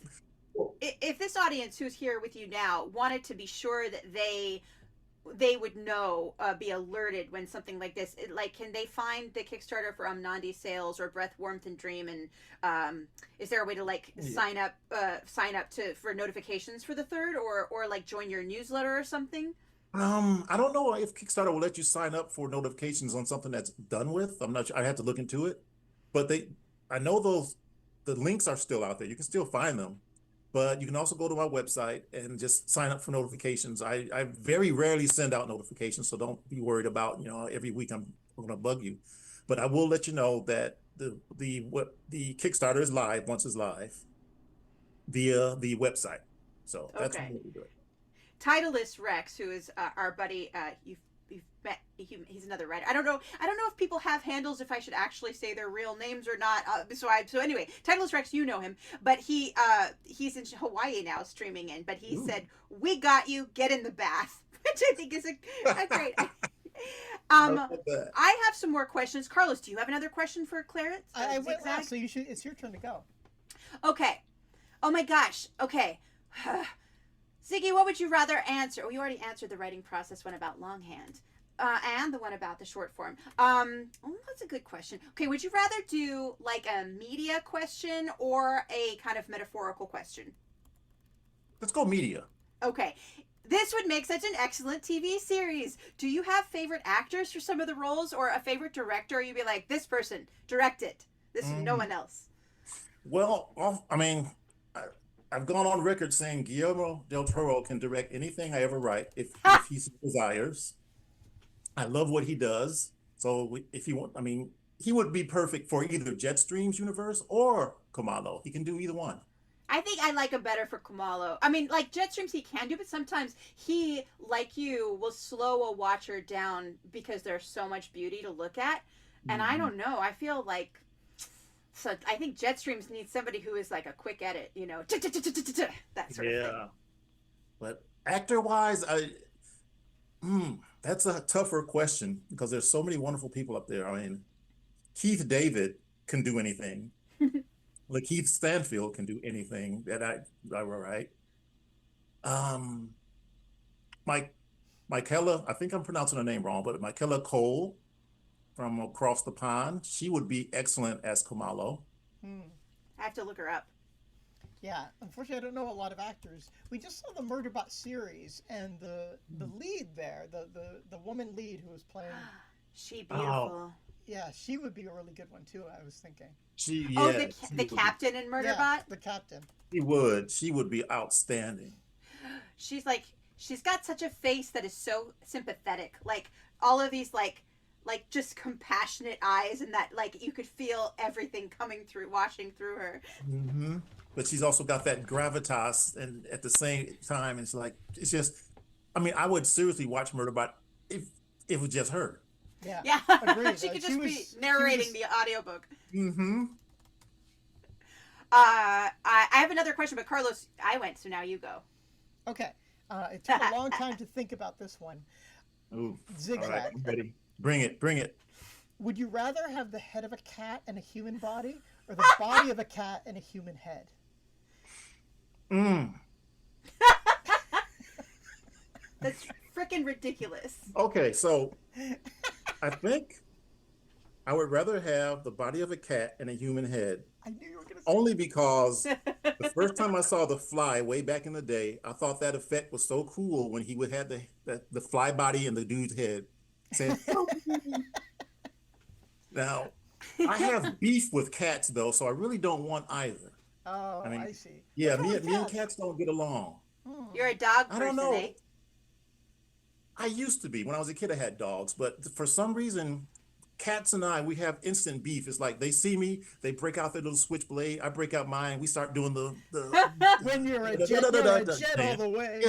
if this audience who's here with you now wanted to be sure that they would know, be alerted when something like this, can they find the Kickstarter for Amnandi Sails or Breath, Warmth, and Dream? And is there a way to sign up for notifications for the 3rd, or join your newsletter or something? I don't know if Kickstarter will let you sign up for notifications on something that's done with. I'm not sure. I have to look into it, but I know the links are still out there. You can still find them, but you can also go to my website and just sign up for notifications. I very rarely send out notifications, so don't be worried about, every week I'm going to bug you. But I will let you know that the Kickstarter is live once it's live via the website. So that's Okay. what we do it. Titleist Rex, who is our buddy, you've met. He's another writer. I don't know if people have handles, if I should actually say their real names or not. So anyway, Titleist Rex, you know him, but he's in Hawaii now streaming in. But he said, "We got you. Get in the bath," which I think is a great. I have some more questions. Carlos, do you have another question for Clarence? I went last, so it's your turn to go. Okay. Oh my gosh. Okay. Ziggy, what would you rather answer? Oh, you already answered the writing process one about longhand, and the one about the short form. That's a good question. Okay, would you rather do like a media question or a kind of metaphorical question? Let's go media. Okay. This would make such an excellent TV series. Do you have favorite actors for some of the roles, or a favorite director? You'd be like, this person, direct it. This is no one else. Well, I've gone on record saying Guillermo del Toro can direct anything I ever write if he desires. I love what he does. So if he want, he would be perfect for either Jetstream's universe or Kamalo. He can do either one. I think I like him better for Kumalo. I mean, like Jetstreams he can do, but sometimes he, like you, will slow a watcher down because there's so much beauty to look at. And I don't know. I feel like, so I think Jetstreams needs somebody who is like a quick edit, that sort of thing. But actor-wise, that's a tougher question because there's so many wonderful people up there. I mean, Keith David can do anything. Lakeith Stanfield can do anything that I write. Michaela, I think I'm pronouncing her name wrong, but Michaela Cole from across the pond, she would be excellent as Kamalo. I have to look her up. Yeah, unfortunately, I don't know a lot of actors. We just saw the Murderbot series, and the lead there, the woman lead who was playing. She beautiful. Yeah, she would be a really good one too. I was thinking. The captain in Murderbot. Yeah, the captain. She would be outstanding. She's got such a face that is so sympathetic. Like all of these like just compassionate eyes, and that like you could feel everything washing through her. Mm-hmm. But she's also got that gravitas, and at the same time, it's just. I would seriously watch Murderbot if it was just her. Yeah. Agreed. She could just be narrating the audiobook. Mm-hmm. I have another question, but Carlos, I went, so now you go. Okay. It took a long time to think about this one. Ooh. Zig Zag. All right, I'm ready. Bring it. Would you rather have the head of a cat and a human body, or the body of a cat and a human head? That's freaking ridiculous. Okay, so I think I would rather have the body of a cat and a human head. I knew you were going to say Only because the first time I saw The Fly way back in the day, I thought that effect was so cool when he would have the fly body and the dude's head. Saying, Now, I have beef with cats though, so I really don't want either. Oh, I see. Yeah, me and cats don't get along. You're a dog person, I don't know. eh? I used to be. When I was a kid, I had dogs, but for some reason, cats and we have instant beef. It's like they see me, they break out their little switchblade, I break out mine, we start doing the when you're a jet all the way.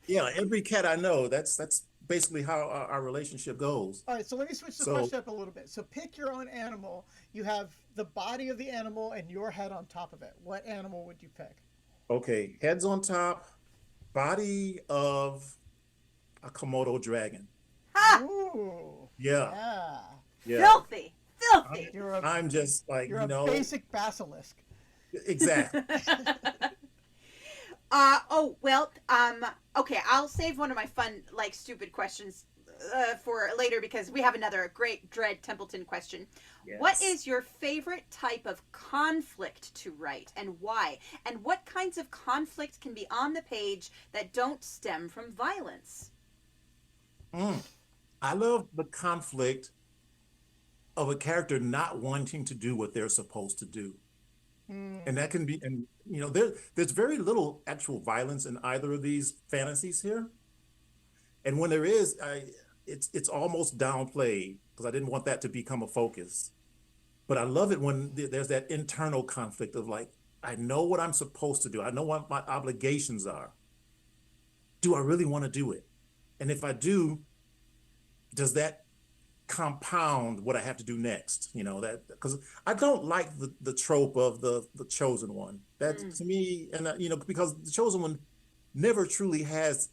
Yeah, every cat I know, that's basically how our relationship goes. All right, so let me switch the question up a little bit. So pick your own animal. You have the body of the animal and your head on top of it. What animal would you pick? Okay, heads on top, body of a Komodo dragon. Ooh. Yeah. Filthy. I'm just like, you're a basic basilisk. Exactly. Okay, I'll save one of my fun, like, stupid questions for later because we have another great Dread Templeton question. Yes. What is your favorite type of conflict to write and why? And what kinds of conflict can be on the page that don't stem from violence? I love the conflict of a character not wanting to do what they're supposed to do. And that can be, and there's very little actual violence in either of these fantasies here. And when there is, it's almost downplayed because I didn't want that to become a focus. But I love it when there's that internal conflict of like, I know what I'm supposed to do. I know what my obligations are. Do I really want to do it? And if I do, does that compound what I have to do next? That because I don't like the trope of the chosen one. That to me, and because the chosen one never truly has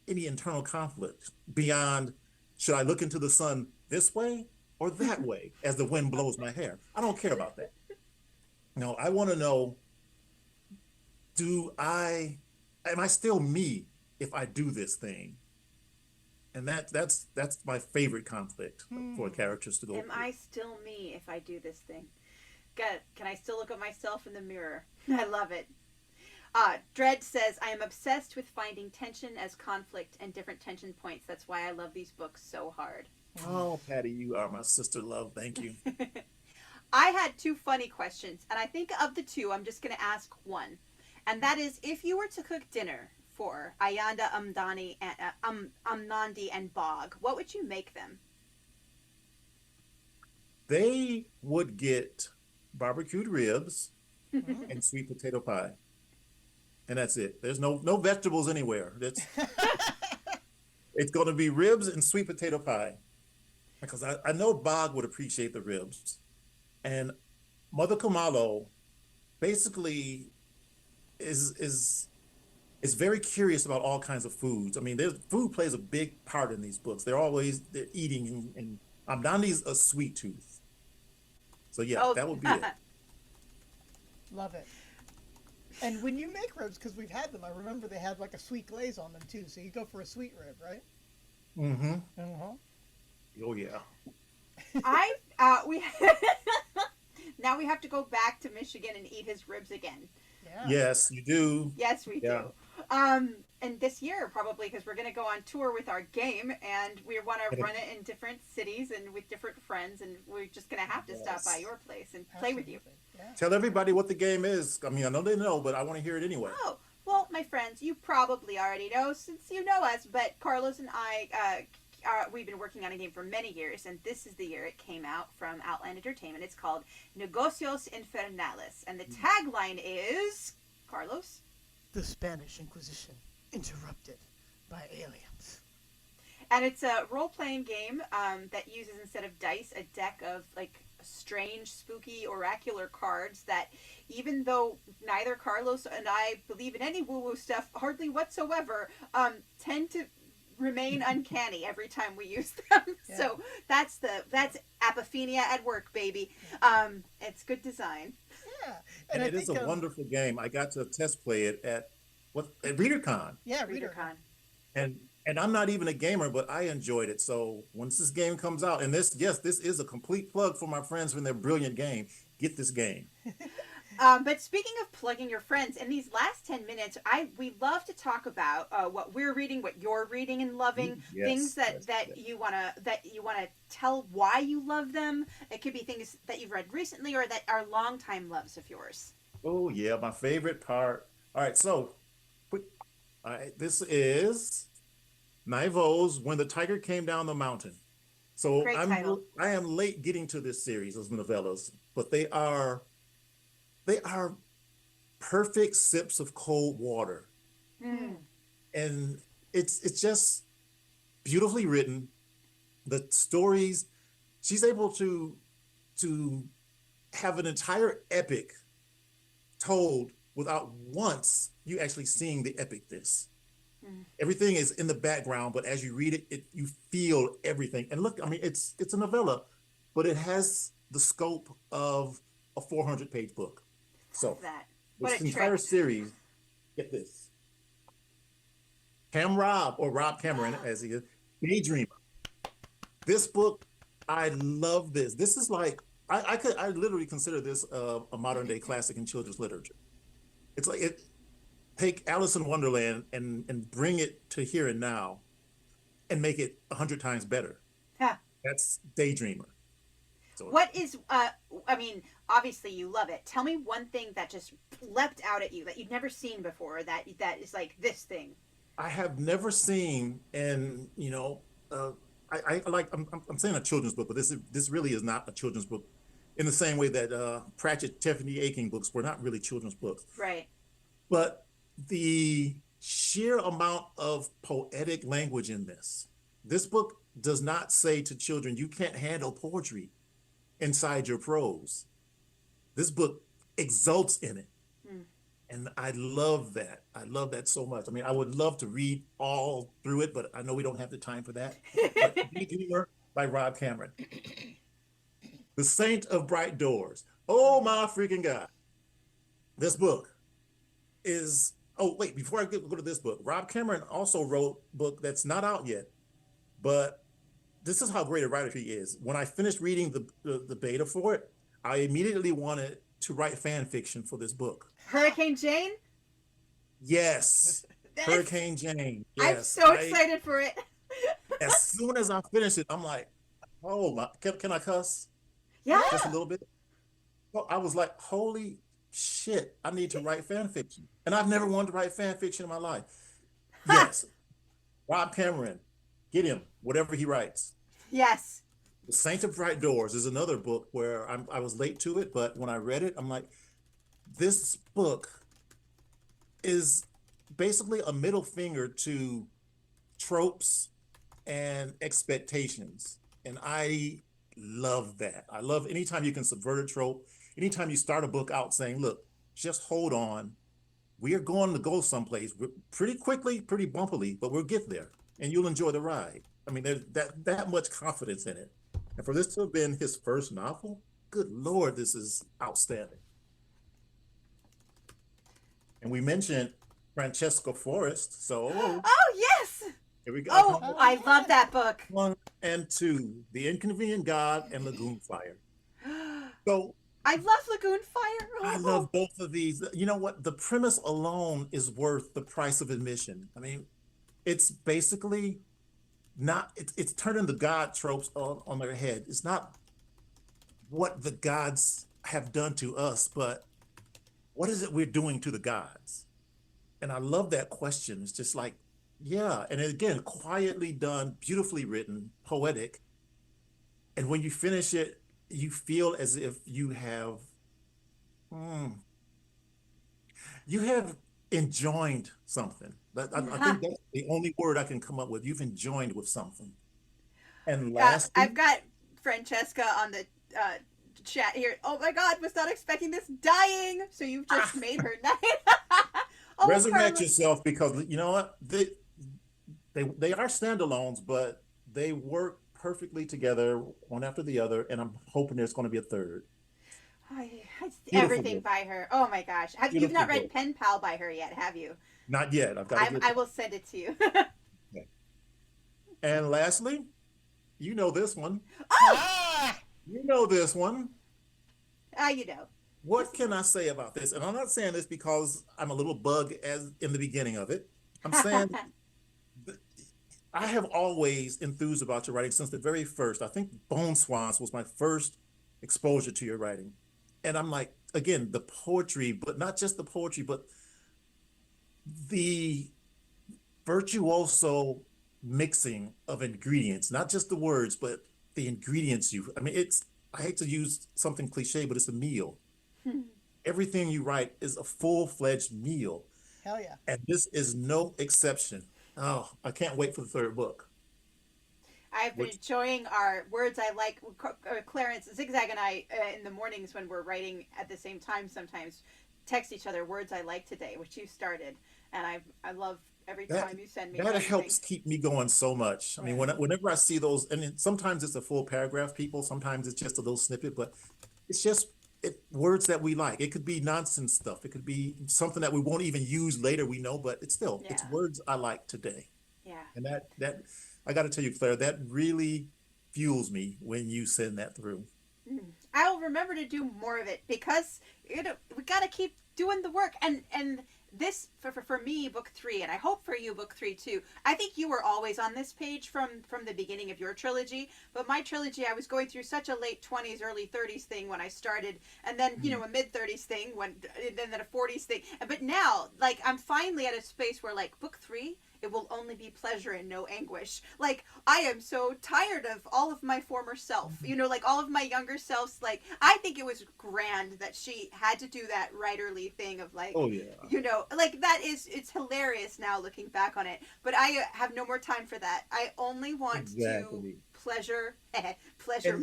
any internal conflict beyond, should I look into the sun this way or that way as the wind blows my hair? I don't care about that. No, I want to know, am I still me if I do this thing? And that's my favorite conflict for characters to go Am through. I still me if I do this thing? Good. Can I still look at myself in the mirror? I love it. Dread says, I am obsessed with finding tension as conflict and different tension points. That's why I love these books so hard. Oh, Patty, you are my sister love. Thank you. I had two funny questions, and I think of the two, I'm just going to ask one. And that is, if you were to cook dinner for Ayanda, Amnandi, and Bog, what would you make them? They would get barbecued ribs and sweet potato pie. And that's it. There's no vegetables anywhere. It's going to be ribs and sweet potato pie. Because I know Bog would appreciate the ribs. And Mother Kamalo basically is very curious about all kinds of foods. I mean, food plays a big part in these books. They're eating, and Amnandi's a sweet tooth. So yeah, that would be it. Love it. And when you make ribs, because we've had them, I remember they had like a sweet glaze on them too. So you go for a sweet rib, right? Mm-hmm. Oh yeah. We now we have to go back to Michigan and eat his ribs again. Yeah. Yes, you do. Yes, we do. And this year probably, because we're going to go on tour with our game, and we want to run it in different cities and with different friends, and we're just going to have to stop by your place and play with you. Yeah. Tell everybody what the game is. I mean, I know they know, but I want to hear it anyway. Oh, well, my friends, you probably already know since you know us, but Carlos and I, we've been working on a game for many years, and this is the year it came out from Outland Entertainment. It's called Negocios Infernales, and the tagline is, Carlos? The Spanish Inquisition interrupted by aliens. And it's a role-playing game that uses, instead of dice, a deck of like strange, spooky, oracular cards that, even though neither Carlos and I believe in any woo-woo stuff hardly whatsoever, tend to remain uncanny every time we use them. Yeah. So that's apophenia at work, baby. It's good design. Yeah, and it is a wonderful game. I got to test play it at ReaderCon. Yeah, ReaderCon. And I'm not even a gamer, but I enjoyed it. So once this game comes out, and this is a complete plug for my friends from their brilliant game. Get this game. But speaking of plugging your friends, in these last 10 minutes, we love to talk about what we're reading, what you're reading and loving, things that you wanna tell why you love them. It could be things that you've read recently or that are longtime loves of yours. Oh yeah, my favorite part. All right, so this is Naivo's When the Tiger Came Down the Mountain. So I am late getting to this series of novellas, but they are perfect sips of cold water. And it's just beautifully written. The stories, she's able to have an entire epic told without once you actually seeing the epicness. Everything is in the background, but as you read it, you feel everything. And look, I mean, it's a novella, but it has the scope of a 400-page book. So this entire series, get this. Rob Cameron, as he is, Daydreamer. This book, I love this. This is like, I literally consider this a modern day classic in children's literature. It's like take Alice in Wonderland and bring it to here and now and make it 100 times better. That's Daydreamer. So What is, I mean, obviously you love it. Tell me one thing that just leapt out at you that you've never seen before, that is like this thing. I have never seen, and I like I'm saying a children's book, but this really is not a children's book, in the same way that Pratchett, Tiffany Aching books were not really children's books. Right. But the sheer amount of poetic language in this book does not say to children, you can't handle poetry inside your prose. This book exults in it. Hmm. And I love that. I love that so much. I mean, I would love to read all through it, but I know we don't have the time for that. But Daydreamer by Rob Cameron. The Saint of Bright Doors. Oh my freaking God. This book is, oh wait, before I go to this book, Rob Cameron also wrote a book that's not out yet, but this is how great a writer he is. When I finished reading the beta for it, I immediately wanted to write fan fiction for this book. Hurricane Jane? Yes. Hurricane Jane. Yes. I'm so excited for it. As soon as I finished it, I'm like, oh my, can I cuss? Yeah. Just a little bit. Well, I was like, holy shit, I need to write fan fiction. And I've never wanted to write fan fiction in my life. Yes. Rob Cameron, get him, whatever he writes. Yes. The Saint of Bright Doors is another book where I was late to it, but when I read it, I'm like, this book is basically a middle finger to tropes and expectations. And I love that. I love anytime you can subvert a trope, anytime you start a book out saying, look, just hold on. We are going to go someplace pretty quickly, pretty bumpily, but we'll get there and you'll enjoy the ride. I mean, there's that much confidence in it. And for this to have been his first novel, good Lord, this is outstanding. And we mentioned Francesca Forrest, so Oh yes. here we go. Oh, I love that book. 1 and 2, The Inconvenient God and Lagoon Fire. So I love Lagoon Fire. Oh. I love both of these. You know what? The premise alone is worth the price of admission. I mean, it's basically not, it's turning the God tropes on their head. It's not what the gods have done to us, but what is it we're doing to the gods? And I love that question. It's just like, yeah. And again, quietly done, beautifully written, poetic. And when you finish it, you feel as if you have enjoyed something. I think that's the only word I can come up with. You've enjoyed with something. And lastly, I've got Francesca on the chat here. Oh my God, was not expecting this. Dying. So you've just made her night. Oh, resurrect Carlos. yourself, because you know what? They are standalones, but they work perfectly together, one after the other, and I'm hoping there's going to be a third. Everything by her. Oh my gosh. You've not read book. Pen Pal by her yet, have you? Not yet. I will send it to you. Okay. And lastly, you know this one. Oh! You know this one. You know. What can I say about this? And I'm not saying this because I'm a little bug as in the beginning of it. I'm saying I have always enthused about your writing since the very first. I think Bone Swans was my first exposure to your writing. And I'm like, again, the poetry, but not just the poetry, but the virtuoso mixing of ingredients, not just the words, but the ingredients I mean, I hate to use something cliche, but it's a meal. Everything you write is a full-fledged meal. Hell yeah. And this is no exception. Oh, I can't wait for the third book. I've been enjoying our words I like. Clarence, Zig Zag, and I, in the mornings when we're writing at the same time, sometimes text each other words I like today, which you started. And I love every time you send me that something. helps keep me going so much. I mean, whenever I see those, and sometimes it's a full paragraph, people, sometimes it's just a little snippet, but it's just words that we like. It could be nonsense stuff. It could be something that we won't even use later, we know, but it's words I like today. Yeah. And that I got to tell you, Claire, that really fuels me when you send that through. I'll remember to do more of it, because we got to keep doing the work, and this for me, book 3, and I hope for you, book 3 too. I think you were always on this page from the beginning of your trilogy, but my trilogy, I was going through such a late 20s, early 30s thing when I started, and then a mid 30s thing and then a 40s thing. But now, like, I'm finally at a space where, like, book 3, it will only be pleasure and no anguish. Like, I am so tired of all of my former self, like all of my younger selves. Like, I think it was grand that she had to do that writerly thing of, like, Oh, yeah. like, it's hilarious now looking back on it. But I have no more time for that. I only want to pleasure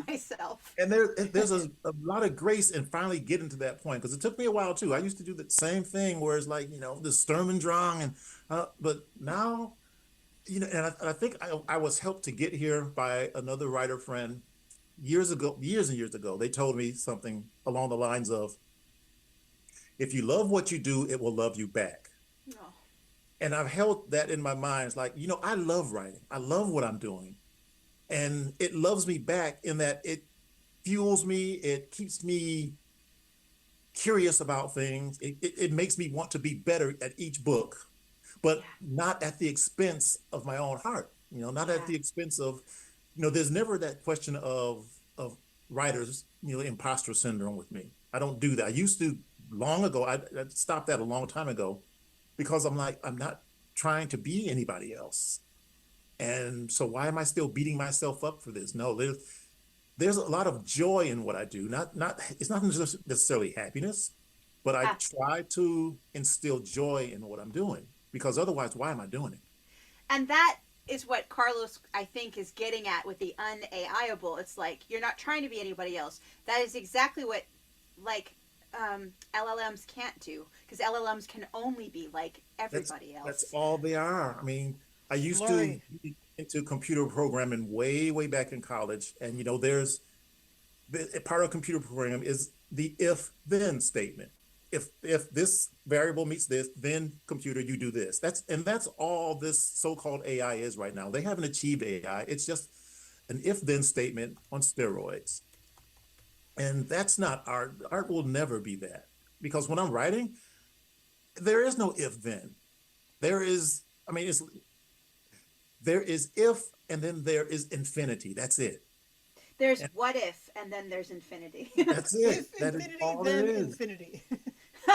myself. And there's a lot of grace in finally getting to that point, because it took me a while too. I used to do the same thing where it's like, the Sturm und Drang, and but now, and I think I was helped to get here by another writer friend years and years ago. They told me something along the lines of, if you love what you do, it will love you back. Oh. And I've held that in my mind. It's like, I love writing. I love what I'm doing. And it loves me back in that it fuels me. It keeps me curious about things. It makes me want to be better at each book, but not at the expense of my own heart, not at the expense of, there's never that question of writers, imposter syndrome with me. I don't do that. I used to long ago. I stopped that a long time ago, because I'm like, I'm not trying to be anybody else. And so why am I still beating myself up for this? No, there's a lot of joy in what I do. It's not necessarily happiness, but I try to instill joy in what I'm doing, because otherwise, why am I doing it? And that is what Carlos, I think, is getting at with the unAIable. It's like, you're not trying to be anybody else. That is exactly what, like, LLMs can't do, because LLMs can only be like everybody else. That's all they are. I mean, I used to be into computer programming way back in college, and there's a part of computer programming is the if-then statement. If this variable meets this, then computer, you do this. That's all this so-called AI is right now. They haven't achieved AI. It's just an if-then statement on steroids. And that's not art. Art will never be that, because when I'm writing, there is no if-then. There is if, and then there is infinity. That's it. There's what if, and then there's infinity. That's it. That is all there is. Infinity.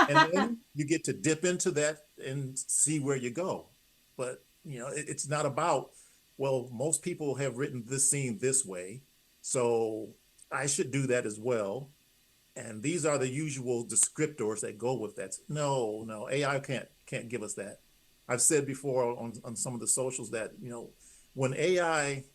And then you get to dip into that and see where you go. But, it's not about, well, most people have written this scene this way, so I should do that as well. And these are the usual descriptors that go with that. No, AI can't give us that. I've said before on some of the socials that, when AI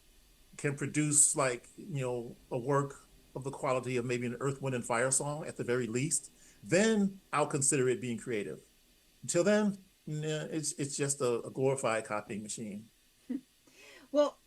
can produce, like, a work of the quality of maybe an Earth, Wind, and Fire song at the very least, then I'll consider it being creative. Until then, it's just a glorified copying machine. Well,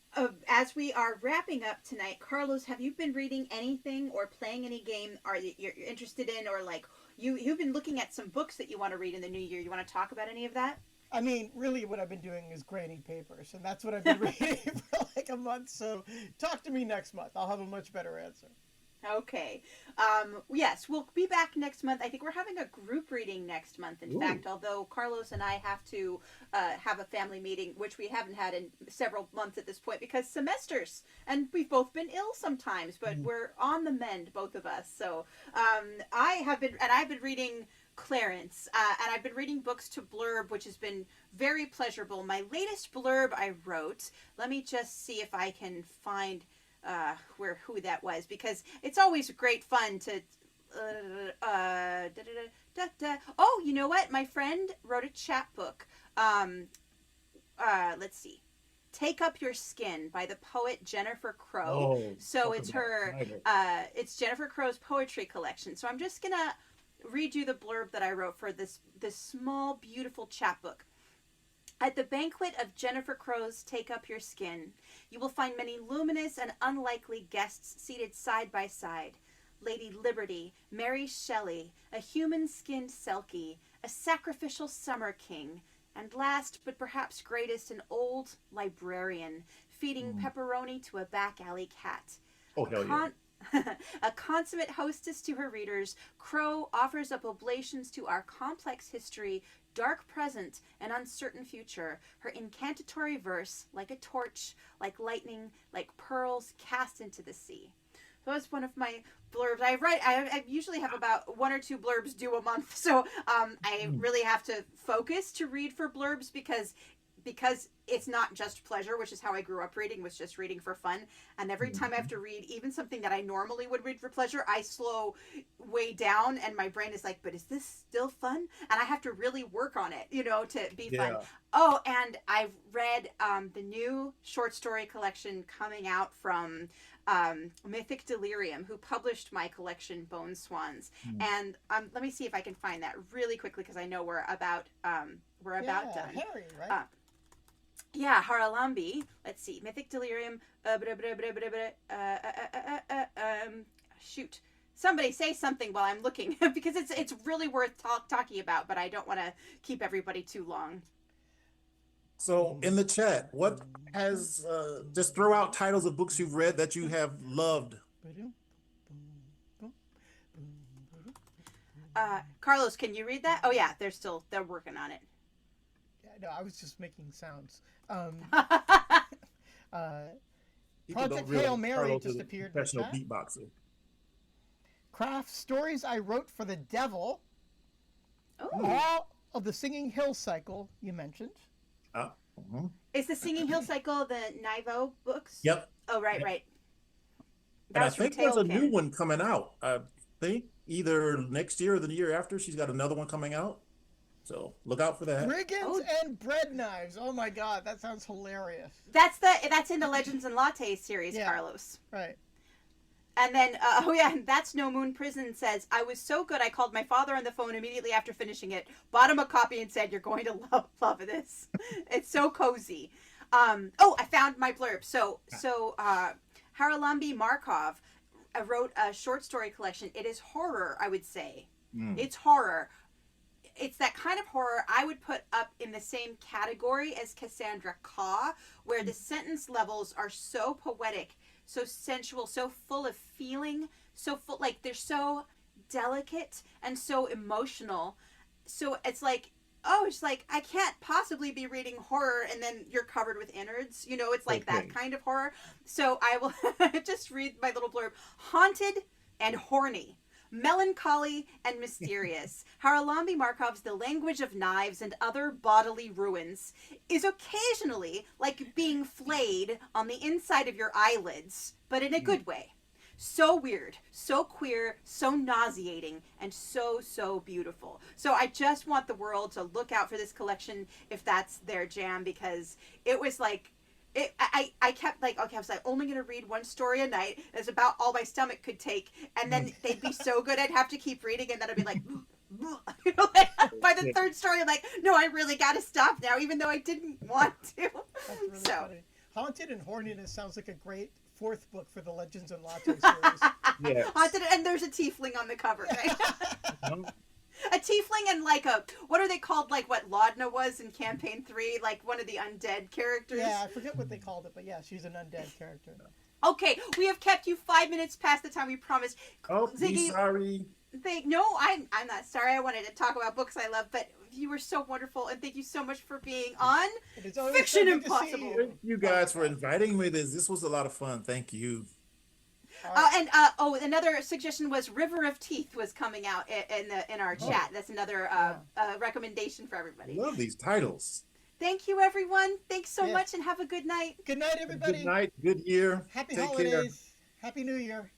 as we are wrapping up tonight, Carlos, have you been reading anything or playing any game you're interested in, or like you've been looking at some books that you want to read in the new year? You want to talk about any of that? I mean, really what I've been doing is grading papers, and that's what I've been reading for like a month. So talk to me next month. I'll have a much better answer. Okay. Yes, we'll be back next month. I think we're having a group reading next month, in fact, although Carlos and I have to have a family meeting, which we haven't had in several months at this point, because semesters, and we've both been ill sometimes, but we're on the mend, both of us. So I've been reading Clarence, and I've been reading books to blurb, which has been very pleasurable. My latest blurb I wrote, let me just see if I can find who that was, because it's always great fun to oh, you know what, my friend wrote a chapbook. Let's see, Take Up Your Skin by the poet Jennifer Crow. So it's Jennifer Crow's poetry collection. So I'm just gonna read you the blurb that I wrote for this small, beautiful chapbook. At the banquet of Jennifer Crow's Take Up Your Skin, you will find many luminous and unlikely guests seated side by side. Lady Liberty, Mary Shelley, a human-skinned Selkie, a sacrificial summer king, and last but perhaps greatest, an old librarian feeding pepperoni to a back alley cat. Oh, hell yeah. A consummate hostess to her readers, Crow offers up oblations to our complex history, dark present, and uncertain future. Her incantatory verse, like a torch, like lightning, like pearls cast into the sea. So that's one of my blurbs. I usually have about 1 or 2 blurbs due a month, so I really have to focus to read for blurbs because it's not just pleasure, which is how I grew up reading, was just reading for fun. And every time I have to read even something that I normally would read for pleasure, I slow way down and my brain is like, but is this still fun? And I have to really work on it, to be fun. Oh, and I've read the new short story collection coming out from Mythic Delirium, who published my collection Bone Swans. And let me see if I can find that really quickly because I know we're about done. Harry, right? Yeah, Haralambie. Let's see. Mythic Delirium. Shoot. Somebody say something while I'm looking because it's really worth talking about, but I don't want to keep everybody too long. So in the chat, what has just throw out titles of books you've read that you have loved. Carlos, can you read that? Oh yeah, they're working on it. Yeah, no, I was just making sounds. People Project don't realize Hail Mary Carlos just is a appeared in the professional chat. beatboxer. Craft Stories I Wrote for the Devil. Oh. All of the Singing Hill cycle you mentioned. Is the Singing Hill cycle the Nivo books? Yep. Oh, right, right. And I think there's a new one coming out. I think either next year or the year after, she's got another one coming out. So look out for that. Brigands and Bread Knives. Oh my God, that sounds hilarious. That's in the Legends and Lattes series, Yeah. Carlos. Right. And then, That's No Moon Prison says, I was so good I called my father on the phone immediately after finishing it, bought him a copy and said, you're going to love this. It's so cozy. I found my blurb. So Haralambie Markov wrote a short story collection. It is horror, I would say. It's horror. It's that kind of horror I would put up in the same category as Cassandra Caw, where the sentence levels are so poetic, so sensual, so full of feeling, like they're so delicate and so emotional. So it's like, I can't possibly be reading horror and then you're covered with innards. It's like that kind of horror. So I will just read my little blurb. Haunted and horny. Melancholy and mysterious, Haralambie Markov's The Language of Knives and Other Bodily Ruins is occasionally like being flayed on the inside of your eyelids, but in a good way. So weird, so queer, so nauseating, and so, so beautiful. So I just want the world to look out for this collection if that's their jam, because it was like, I kept like, okay, I was like only going to read one story a night. It's about all my stomach could take. And then they'd be so good, I'd have to keep reading. And then I'd be like, by the third story, I'm like, no, I really got to stop now, even though I didn't want to. That's really funny. Haunted and Horniness sounds like a great 4th book for the Legends and Latte series. Yeah. Haunted, and there's a tiefling on the cover, right? A tiefling and like what are they called? Like what Laudna was in Campaign 3, like one of the undead characters. Yeah, I forget what they called it, but yeah, she's an undead character. Okay, we have kept you 5 minutes past the time we promised. Oh, Ziggy, sorry. I'm not sorry. I wanted to talk about books I love, but you were so wonderful, and thank you so much for being on Fiction Impossible. Thank you guys for inviting me. This was a lot of fun. Thank you. Another suggestion was River of Teeth was coming out in our chat. That's another recommendation for everybody. I love these titles. Thank you, everyone. Thanks so much, and have a good night. Good night, everybody. Good night. Good year. Happy Take holidays. care. Happy New Year.